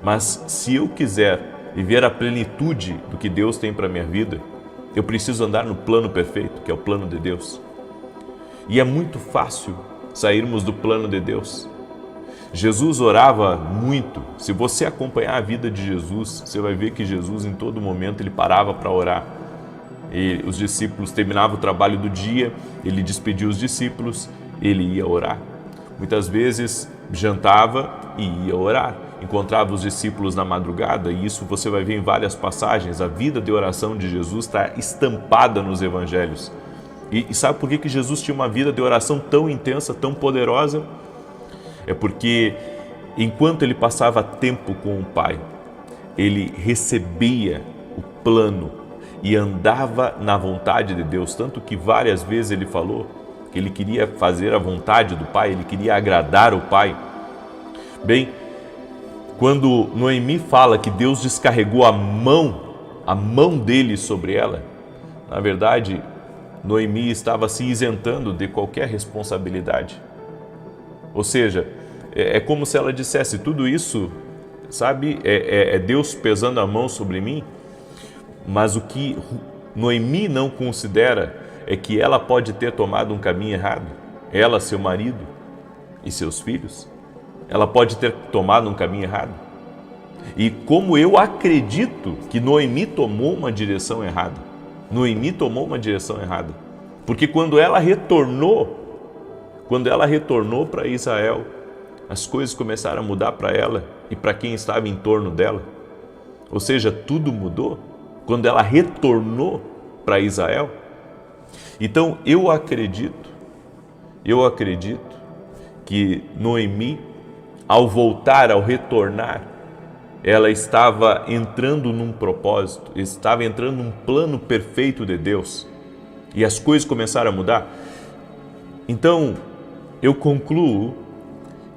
S1: Mas se eu quiser viver a plenitude do que Deus tem para a minha vida, eu preciso andar no plano perfeito, que é o plano de Deus. E é muito fácil sairmos do plano de Deus. Jesus orava muito. Se você acompanhar a vida de Jesus, você vai ver que Jesus, em todo momento, ele parava para orar. E os discípulos terminavam o trabalho do dia, ele despedia os discípulos, ele ia orar. Muitas vezes jantava e ia orar. encontrava os discípulos na madrugada, e isso você vai ver em várias passagens. A vida de oração de Jesus está estampada nos evangelhos. E sabe por que Jesus tinha uma vida de oração tão intensa, tão poderosa? É porque enquanto ele passava tempo com o Pai, ele recebia o plano e andava na vontade de Deus, tanto que várias vezes ele falou que ele queria fazer a vontade do Pai, ele queria agradar o Pai. Bem, quando Noemi fala que Deus descarregou a mão dele sobre ela, na verdade, Noemi estava se isentando de qualquer responsabilidade. Ou seja, é como se ela dissesse, tudo isso, sabe, é Deus pesando a mão sobre mim, mas o que Noemi não considera é que ela pode ter tomado um caminho errado. Ela, seu marido e seus filhos, ela pode ter tomado um caminho errado. E como eu acredito que Noemi tomou uma direção errada. Noemi tomou uma direção errada. Porque quando ela retornou para Israel, as coisas começaram a mudar para ela e para quem estava em torno dela. Ou seja, tudo mudou quando ela retornou para Israel. Então eu acredito que Noemi, ao voltar, ao retornar, ela estava entrando num propósito, estava entrando num plano perfeito de Deus, e as coisas começaram a mudar. Então eu concluo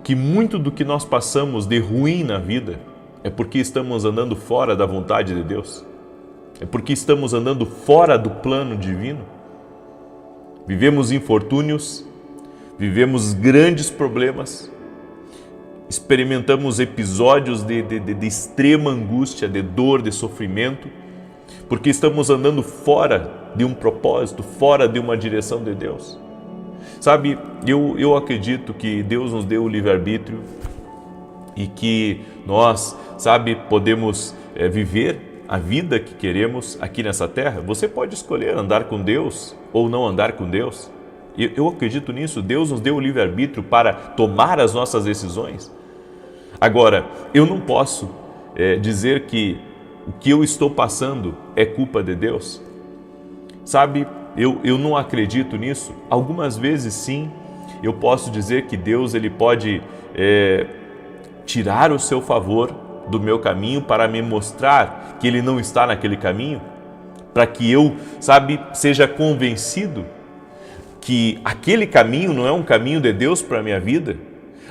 S1: que muito do que nós passamos de ruim na vida é porque estamos andando fora da vontade de Deus, é porque estamos andando fora do plano divino. Vivemos infortúnios, vivemos grandes problemas, experimentamos episódios de extrema angústia, de dor, de sofrimento, porque estamos andando fora de um propósito, fora de uma direção de Deus. Sabe, eu acredito que Deus nos deu o livre-arbítrio e que nós, sabe, podemos viver a vida que queremos aqui nessa terra. Você pode escolher andar com Deus ou não andar com Deus. Eu acredito nisso. Deus nos deu o livre-arbítrio para tomar as nossas decisões. Agora, eu não posso dizer que o que eu estou passando é culpa de Deus. Sabe, eu não acredito nisso. Algumas vezes sim, eu posso dizer que Deus ele pode tirar o seu favor do meu caminho para me mostrar que Ele não está naquele caminho, para que eu, sabe, seja convencido que aquele caminho não é um caminho de Deus para a minha vida.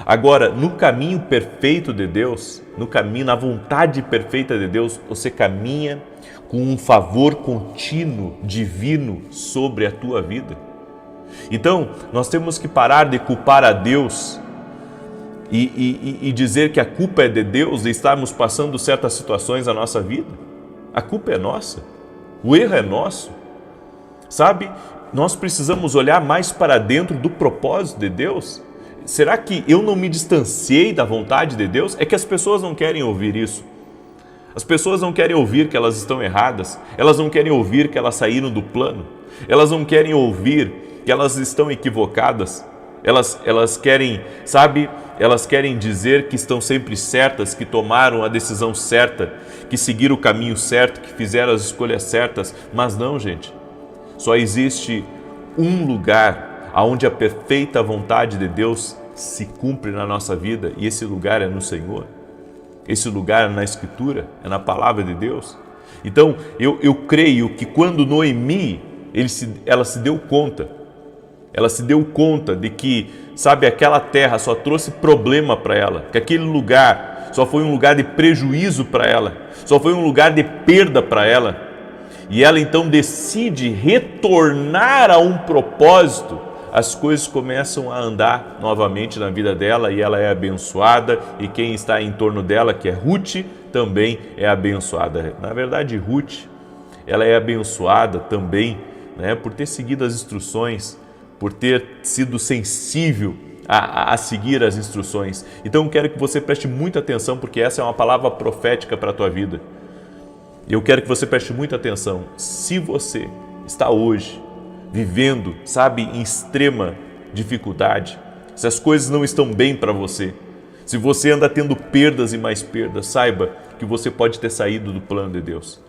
S1: Agora, no caminho perfeito de Deus, no caminho, na vontade perfeita de Deus, você caminha com um favor contínuo, divino, sobre a tua vida. Então, nós temos que parar de culpar a Deus e dizer que a culpa é de Deus de estarmos passando certas situações na nossa vida. A culpa é nossa, o erro é nosso. Sabe, nós precisamos olhar mais para dentro do propósito de Deus. Será que eu não me distanciei da vontade de Deus? É que as pessoas não querem ouvir isso. As pessoas não querem ouvir que elas estão erradas, elas não querem ouvir que elas saíram do plano, elas não querem ouvir que elas estão equivocadas. Elas querem, sabe, elas querem dizer que estão sempre certas, que tomaram a decisão certa, que seguiram o caminho certo, que fizeram as escolhas certas. Mas não, gente. Só existe um lugar onde a perfeita vontade de Deus se cumpre na nossa vida, e esse lugar é no Senhor. Esse lugar é na Escritura, é na Palavra de Deus. Então, eu creio que quando Noemi, ela se deu conta de que, sabe, aquela terra só trouxe problema para ela, que aquele lugar só foi um lugar de prejuízo para ela, só foi um lugar de perda para ela, e ela então decide retornar a um propósito, as coisas começam a andar novamente na vida dela e ela é abençoada, e quem está em torno dela, que é Ruth, também é abençoada. Na verdade, Ruth, ela é abençoada também, né, por ter seguido as instruções, por ter sido sensível a seguir as instruções. Então eu quero que você preste muita atenção, porque essa é uma palavra profética para a tua vida. Eu quero que você preste muita atenção. Se você está hoje vivendo, sabe, em extrema dificuldade, se as coisas não estão bem para você, Se você anda tendo perdas e mais perdas, saiba que você pode ter saído do plano de Deus.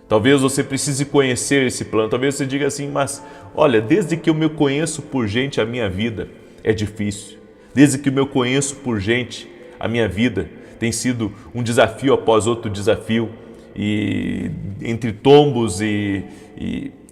S1: Talvez você precise conhecer esse plano. Talvez você diga assim, mas olha, desde que eu me conheço por gente, a minha vida é difícil. Desde que eu me conheço por gente, a minha vida tem sido um desafio após outro desafio. E entre tombos e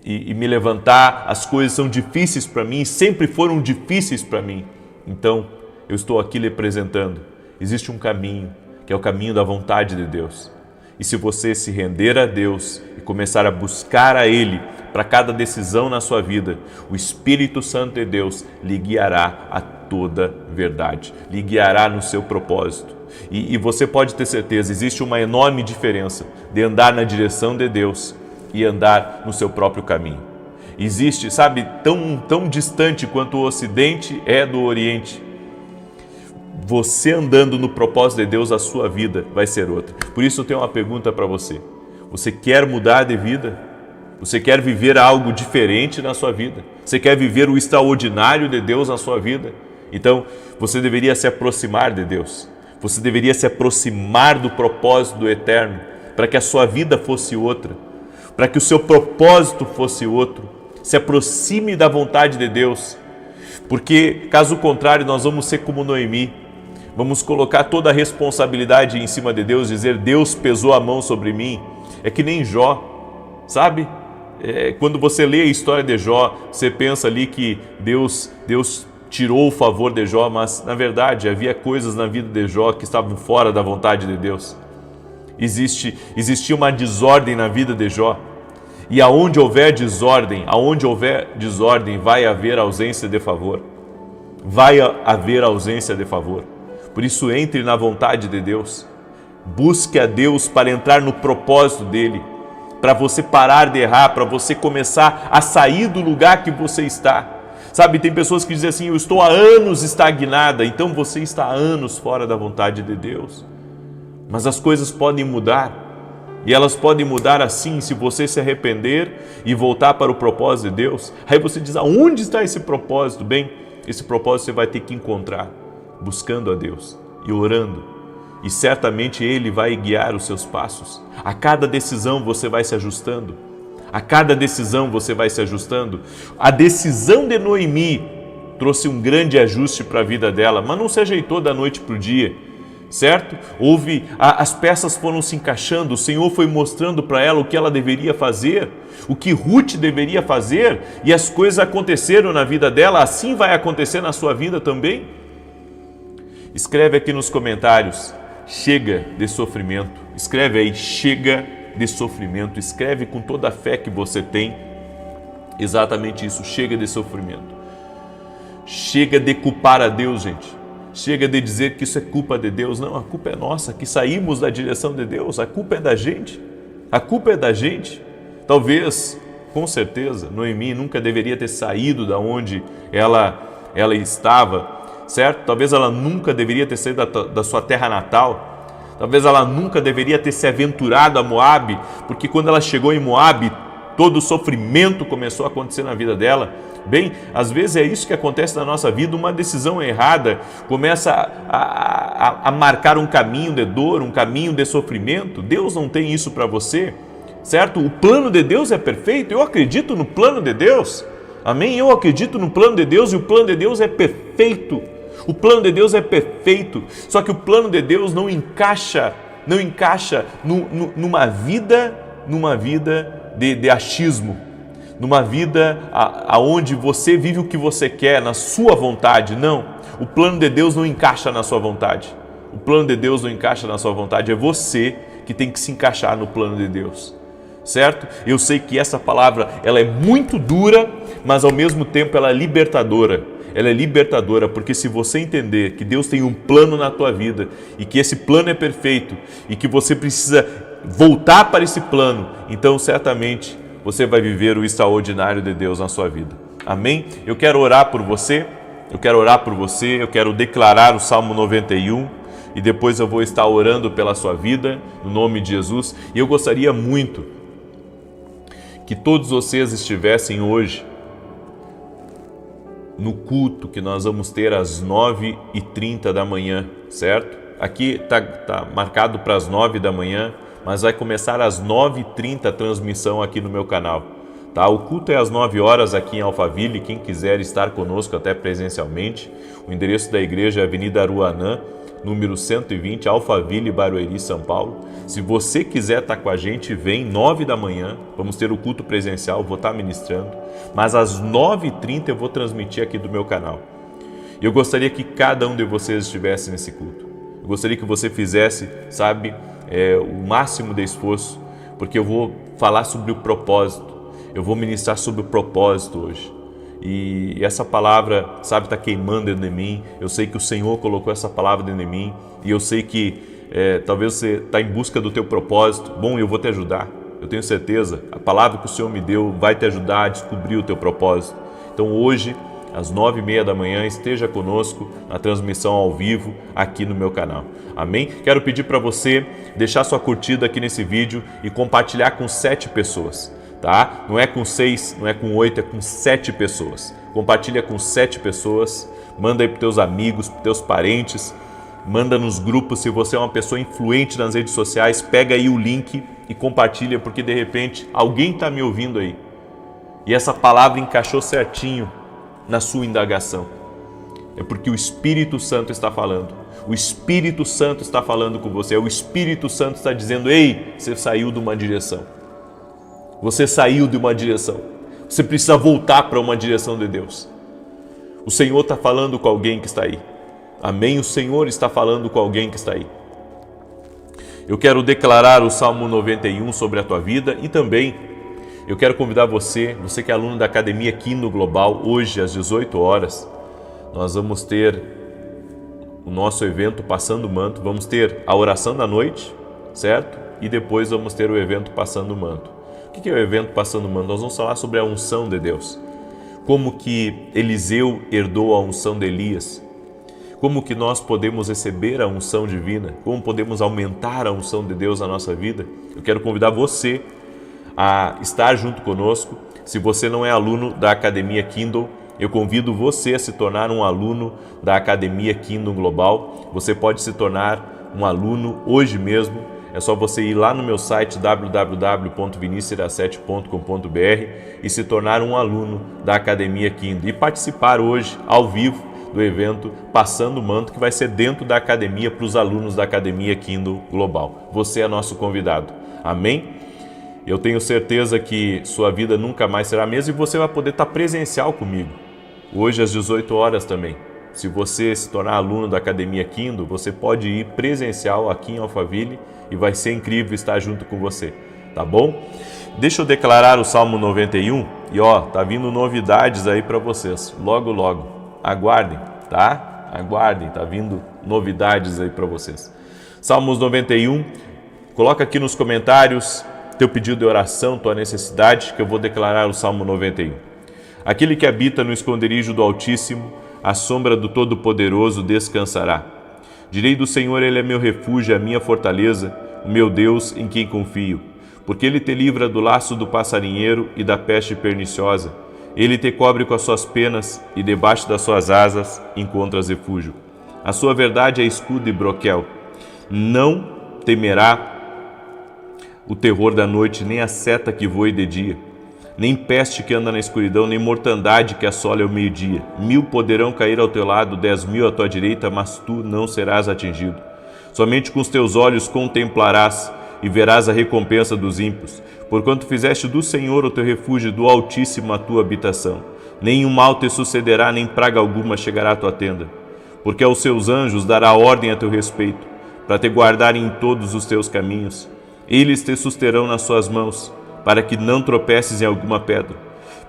S1: me levantar, as coisas são difíceis para mim, sempre foram difíceis para mim. Então, eu estou aqui lhe apresentando. Existe um caminho, que é o caminho da vontade de Deus. E se você se render a Deus e começar a buscar a Ele para cada decisão na sua vida, o Espírito Santo de Deus lhe guiará a toda verdade, lhe guiará no seu propósito. E você pode ter certeza, existe uma enorme diferença de andar na direção de Deus e andar no seu próprio caminho. Existe, sabe, tão distante quanto o Ocidente é do Oriente. Você andando no propósito de Deus, a sua vida vai ser outra. Por isso eu tenho uma pergunta para você. Você quer mudar de vida? Você quer viver algo diferente na sua vida? Você quer viver o extraordinário de Deus na sua vida? Então, você deveria se aproximar de Deus. Você deveria se aproximar do propósito do Eterno, para que a sua vida fosse outra, para que o seu propósito fosse outro. Se aproxime da vontade de Deus, porque caso contrário nós vamos ser como Noemi. Vamos colocar toda a responsabilidade em cima de Deus, dizer Deus pesou a mão sobre mim. É que nem Jó, sabe? Quando você lê a história de Jó, você pensa ali que Deus tirou o favor de Jó, mas na verdade havia coisas na vida de Jó que estavam fora da vontade de Deus. Existia uma desordem na vida de Jó. E aonde houver desordem, vai haver ausência de favor. Vai haver ausência de favor. Por isso, entre na vontade de Deus. Busque a Deus para entrar no propósito dEle, para você parar de errar, para você começar a sair do lugar que você está. Sabe, tem pessoas que dizem assim, eu estou há anos estagnada, então você está há anos fora da vontade de Deus. Mas as coisas podem mudar. E elas podem mudar assim, se você se arrepender e voltar para o propósito de Deus. Aí você diz, aonde está esse propósito? Bem, esse propósito você vai ter que encontrar buscando a Deus e orando. E certamente Ele vai guiar os seus passos. A cada decisão você vai se ajustando. A cada decisão você vai se ajustando. A decisão de Noemi trouxe um grande ajuste para a vida dela, mas não se ajeitou da noite para o dia. Certo? As peças foram se encaixando, o Senhor foi mostrando para ela o que ela deveria fazer, o que Ruth deveria fazer, e as coisas aconteceram na vida dela, assim vai acontecer na sua vida também. Escreve aqui nos comentários, chega de sofrimento, escreve aí, chega de sofrimento, escreve com toda a fé que você tem, exatamente isso, chega de sofrimento, chega de culpar a Deus, gente. Chega de dizer que isso é culpa de Deus. Não, a culpa é nossa, que saímos da direção de Deus. A culpa é da gente. A culpa é da gente. Talvez, com certeza, Noemi nunca deveria ter saído da onde ela estava, certo? Talvez ela nunca deveria ter saído da sua terra natal. Talvez ela nunca deveria ter se aventurado a Moabe, porque quando ela chegou em Moabe, todo o sofrimento começou a acontecer na vida dela. Bem, às vezes é isso que acontece na nossa vida, uma decisão errada começa a marcar um caminho de dor, um caminho de sofrimento. Deus não tem isso para você, certo? O plano de Deus é perfeito, eu acredito no plano de Deus, amém? Eu acredito no plano de Deus e o plano de Deus é perfeito, o plano de Deus é perfeito, só que o plano de Deus não encaixa numa vida de achismo, numa vida aonde você vive o que você quer, na sua vontade. Não, o plano de Deus não encaixa na sua vontade. O plano de Deus não encaixa na sua vontade, é você que tem que se encaixar no plano de Deus, certo? Eu sei que essa palavra, ela é muito dura, mas ao mesmo tempo ela é libertadora. Ela é libertadora, porque se você entender que Deus tem um plano na tua vida e que esse plano é perfeito e que você precisa voltar para esse plano, então certamente você vai viver o extraordinário de Deus na sua vida. Amém? Eu quero orar por você, eu quero declarar o Salmo 91 e depois eu vou estar orando pela sua vida, no nome de Jesus. E eu gostaria muito que todos vocês estivessem hoje no culto que nós vamos ter às 9h30 da manhã, certo? Aqui tá marcado para as 9 da manhã, mas vai começar às 9h30 a transmissão aqui no meu canal. Tá? O culto é às 9 horas aqui em Alphaville. Quem quiser estar conosco até presencialmente, o endereço da igreja é Avenida Aruanã, número 120, Alphaville, Barueri, São Paulo. Se você quiser estar com a gente, vem 9 da manhã, vamos ter o culto presencial, vou estar ministrando, mas às 9h30 eu vou transmitir aqui do meu canal. E eu gostaria que cada um de vocês estivesse nesse culto. Eu gostaria que você fizesse, o máximo de esforço, porque eu vou falar sobre o propósito, eu vou ministrar sobre o propósito hoje. E essa palavra, está queimando dentro de mim. Eu sei que o Senhor colocou essa palavra dentro de mim. E eu sei que talvez você está em busca do teu propósito. Bom, eu vou te ajudar. Eu tenho certeza, a palavra que o Senhor me deu vai te ajudar a descobrir o teu propósito. Então hoje, às 9h30 da manhã, esteja conosco na transmissão ao vivo aqui no meu canal. Amém? Quero pedir para você deixar sua curtida aqui nesse vídeo e compartilhar com 7 pessoas. Tá? Não é com 6, não é com 8, é com 7 pessoas. Compartilha com 7 pessoas, manda aí para teus amigos, para teus parentes, manda nos grupos. Se você é uma pessoa influente nas redes sociais, pega aí o link e compartilha, porque de repente alguém está me ouvindo aí e essa palavra encaixou certinho na sua indagação. É porque o Espírito Santo está falando. O Espírito Santo está falando com você. O Espírito Santo está dizendo: ei, você saiu de uma direção. Você saiu de uma direção. Você precisa voltar para uma direção de Deus. O Senhor está falando com alguém que está aí. Amém? O Senhor está falando com alguém que está aí. Eu quero declarar o Salmo 91 sobre a tua vida e também eu quero convidar você que é aluno da Academia Kindle Global, hoje às 18 horas, nós vamos ter o nosso evento Passando o Manto. Vamos ter a oração da noite, certo? E depois vamos ter o evento Passando o Manto. O que é o evento Passando o Manto? Nós vamos falar sobre a unção de Deus. Como que Eliseu herdou a unção de Elias. Como que nós podemos receber a unção divina. Como podemos aumentar a unção de Deus na nossa vida. Eu quero convidar você a estar junto conosco. Se você não é aluno da Academia Kindle, eu convido você a se tornar um aluno da Academia Kindle Global. Você pode se tornar um aluno hoje mesmo. É só você ir lá no meu site www.vinicius7.com.br e se tornar um aluno da Academia Kindle e participar hoje, ao vivo, do evento Passando o Manto, que vai ser dentro da academia para os alunos da Academia Kindle Global. Você é nosso convidado. Amém? Eu tenho certeza que sua vida nunca mais será a mesma e você vai poder estar presencial comigo. Hoje às 18 horas também. Se você se tornar aluno da Academia Kindle, você pode ir presencial aqui em Alphaville e vai ser incrível estar junto com você, tá bom? Deixa eu declarar o Salmo 91 e tá vindo novidades aí para vocês, logo logo. Aguardem, tá? Aguardem, tá vindo novidades aí para vocês. Salmos 91, coloca aqui nos comentários teu pedido de oração, tua necessidade, que eu vou declarar o Salmo 91. Aquele que habita no esconderijo do Altíssimo, à sombra do Todo-Poderoso descansará. Direi do Senhor, Ele é meu refúgio, a minha fortaleza, o meu Deus em quem confio. Porque Ele te livra do laço do passarinheiro e da peste perniciosa. Ele te cobre com as suas penas e debaixo das suas asas encontras refúgio. A sua verdade é escudo e broquel. Não temerá o terror da noite, nem a seta que voe de dia, nem peste que anda na escuridão, nem mortandade que assola ao meio-dia. 1000 poderão cair ao teu lado, 10.000 à tua direita, mas tu não serás atingido. Somente com os teus olhos contemplarás e verás a recompensa dos ímpios, porquanto fizeste do Senhor o teu refúgio, do Altíssimo a tua habitação. Nenhum mal te sucederá, nem praga alguma chegará à tua tenda, porque aos seus anjos dará ordem a teu respeito, para te guardarem em todos os teus caminhos. Eles te susterão nas suas mãos, para que não tropeces em alguma pedra.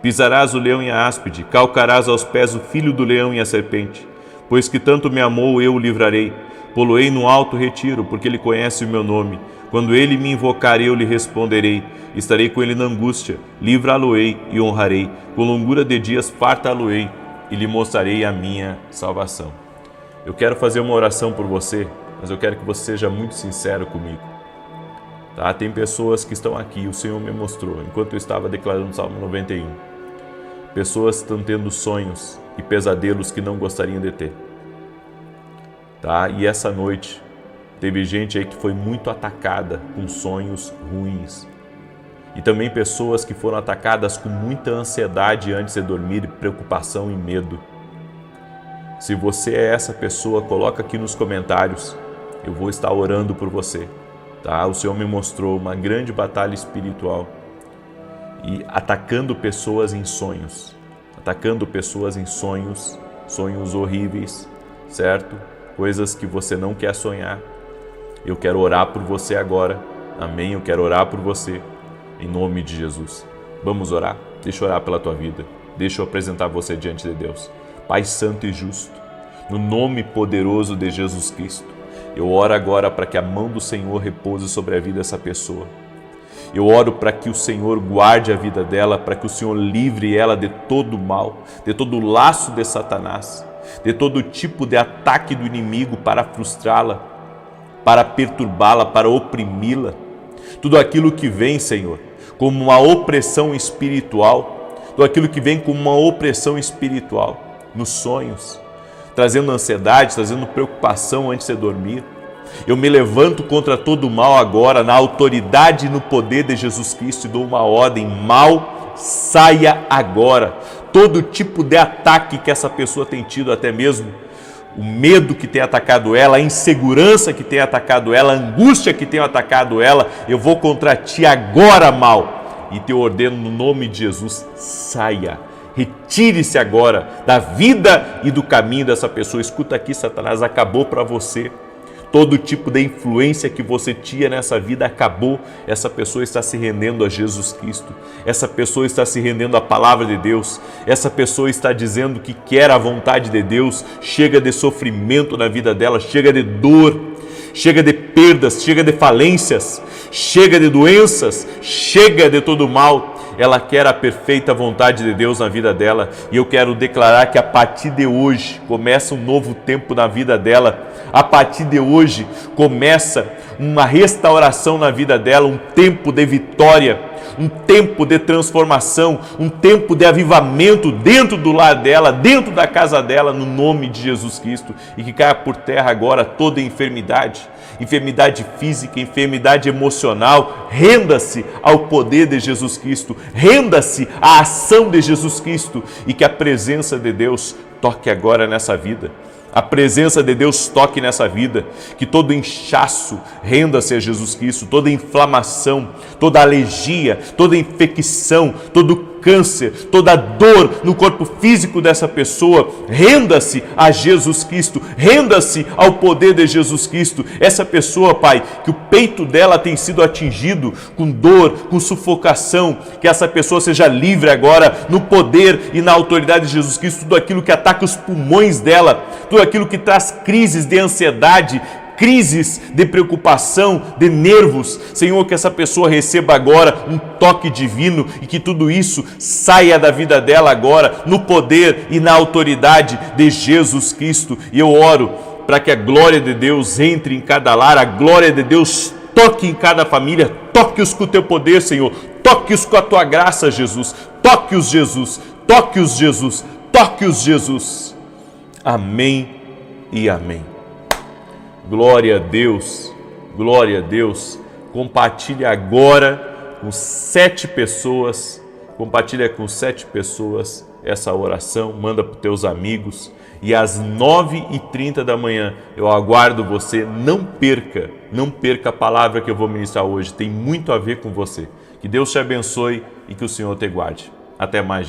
S1: Pisarás o leão e a áspide, calcarás aos pés o filho do leão e a serpente. Pois que tanto me amou, eu o livrarei. Poloei no alto retiro, porque ele conhece o meu nome. Quando ele me invocar, eu lhe responderei. Estarei com ele na angústia, livrá-lo-ei e honrarei. Com longura de dias fartá-lo-ei e lhe mostrarei a minha salvação. Eu quero fazer uma oração por você, mas eu quero que você seja muito sincero comigo. Tá? Tem pessoas que estão aqui, o Senhor me mostrou, enquanto eu estava declarando o Salmo 91. Pessoas estão tendo sonhos e pesadelos que não gostariam de ter. Tá? E essa noite teve gente aí que foi muito atacada com sonhos ruins. E também pessoas que foram atacadas com muita ansiedade antes de dormir, preocupação e medo. Se você é essa pessoa, coloca aqui nos comentários. Eu vou estar orando por você. Tá? O Senhor me mostrou uma grande batalha espiritual e atacando pessoas em sonhos. Atacando pessoas em sonhos, sonhos horríveis, certo? Coisas que você não quer sonhar. Eu quero orar por você agora. Amém? Eu quero orar por você. Em nome de Jesus. Vamos orar? Deixa eu orar pela tua vida. Deixa eu apresentar você diante de Deus. Pai santo e justo, no nome poderoso de Jesus Cristo, eu oro agora para que a mão do Senhor repouse sobre a vida dessa pessoa. Eu oro para que o Senhor guarde a vida dela, para que o Senhor livre ela de todo o mal, de todo o laço de Satanás, de todo tipo de ataque do inimigo para frustrá-la, para perturbá-la, para oprimi-la. Tudo aquilo que vem, Senhor, como uma opressão espiritual, tudo aquilo que vem como uma opressão espiritual nos sonhos, trazendo ansiedade, trazendo preocupação antes de dormir. Eu me levanto contra todo o mal agora, na autoridade e no poder de Jesus Cristo, e dou uma ordem: mal, saia agora. Todo tipo de ataque que essa pessoa tem tido, até mesmo o medo que tem atacado ela, a insegurança que tem atacado ela, a angústia que tem atacado ela, eu vou contra ti agora, mal, e te ordeno no nome de Jesus: saia. Retire-se agora da vida e do caminho dessa pessoa. Escuta aqui, Satanás, acabou para você. Todo tipo de influência que você tinha nessa vida acabou. Essa pessoa está se rendendo a Jesus Cristo. Essa pessoa está se rendendo à palavra de Deus. Essa pessoa está dizendo que quer a vontade de Deus. Chega de sofrimento na vida dela, chega de dor, chega de perdas, chega de falências, chega de doenças, chega de todo mal. Ela quer a perfeita vontade de Deus na vida dela, e eu quero declarar que a partir de hoje começa um novo tempo na vida dela. A partir de hoje começa uma restauração na vida dela, um tempo de vitória, um tempo de transformação, um tempo de avivamento dentro do lar dela, dentro da casa dela, no nome de Jesus Cristo. E que caia por terra agora toda enfermidade, enfermidade física, enfermidade emocional. Renda-se ao poder de Jesus Cristo, renda-se à ação de Jesus Cristo, e que a presença de Deus toque agora nessa vida. A presença de Deus toque nessa vida, que todo inchaço renda-se a Jesus Cristo, toda inflamação, toda alergia, toda infecção, todo câncer, toda dor no corpo físico dessa pessoa, renda-se a Jesus Cristo, renda-se ao poder de Jesus Cristo. Essa pessoa, Pai, que o peito dela tem sido atingido com dor, com sufocação, que essa pessoa seja livre agora no poder e na autoridade de Jesus Cristo. Tudo aquilo que ataca os pulmões dela, tudo aquilo que traz crises de ansiedade, crises de preocupação, de nervos, Senhor, que essa pessoa receba agora um toque divino e que tudo isso saia da vida dela agora no poder e na autoridade de Jesus Cristo. E eu oro para que a glória de Deus entre em cada lar, a glória de Deus toque em cada família. Toque-os com o teu poder, Senhor, toque-os com a tua graça, Jesus, toque-os, Jesus, toque-os, Jesus, toque-os, Jesus. Amém e amém. Glória a Deus, glória a Deus. Compartilhe agora com 7 pessoas, compartilha com 7 pessoas essa oração, manda para os teus amigos, e às 9h30 da manhã eu aguardo você. Não perca a palavra que eu vou ministrar hoje, tem muito a ver com você. Que Deus te abençoe e que o Senhor te guarde. Até mais, gente.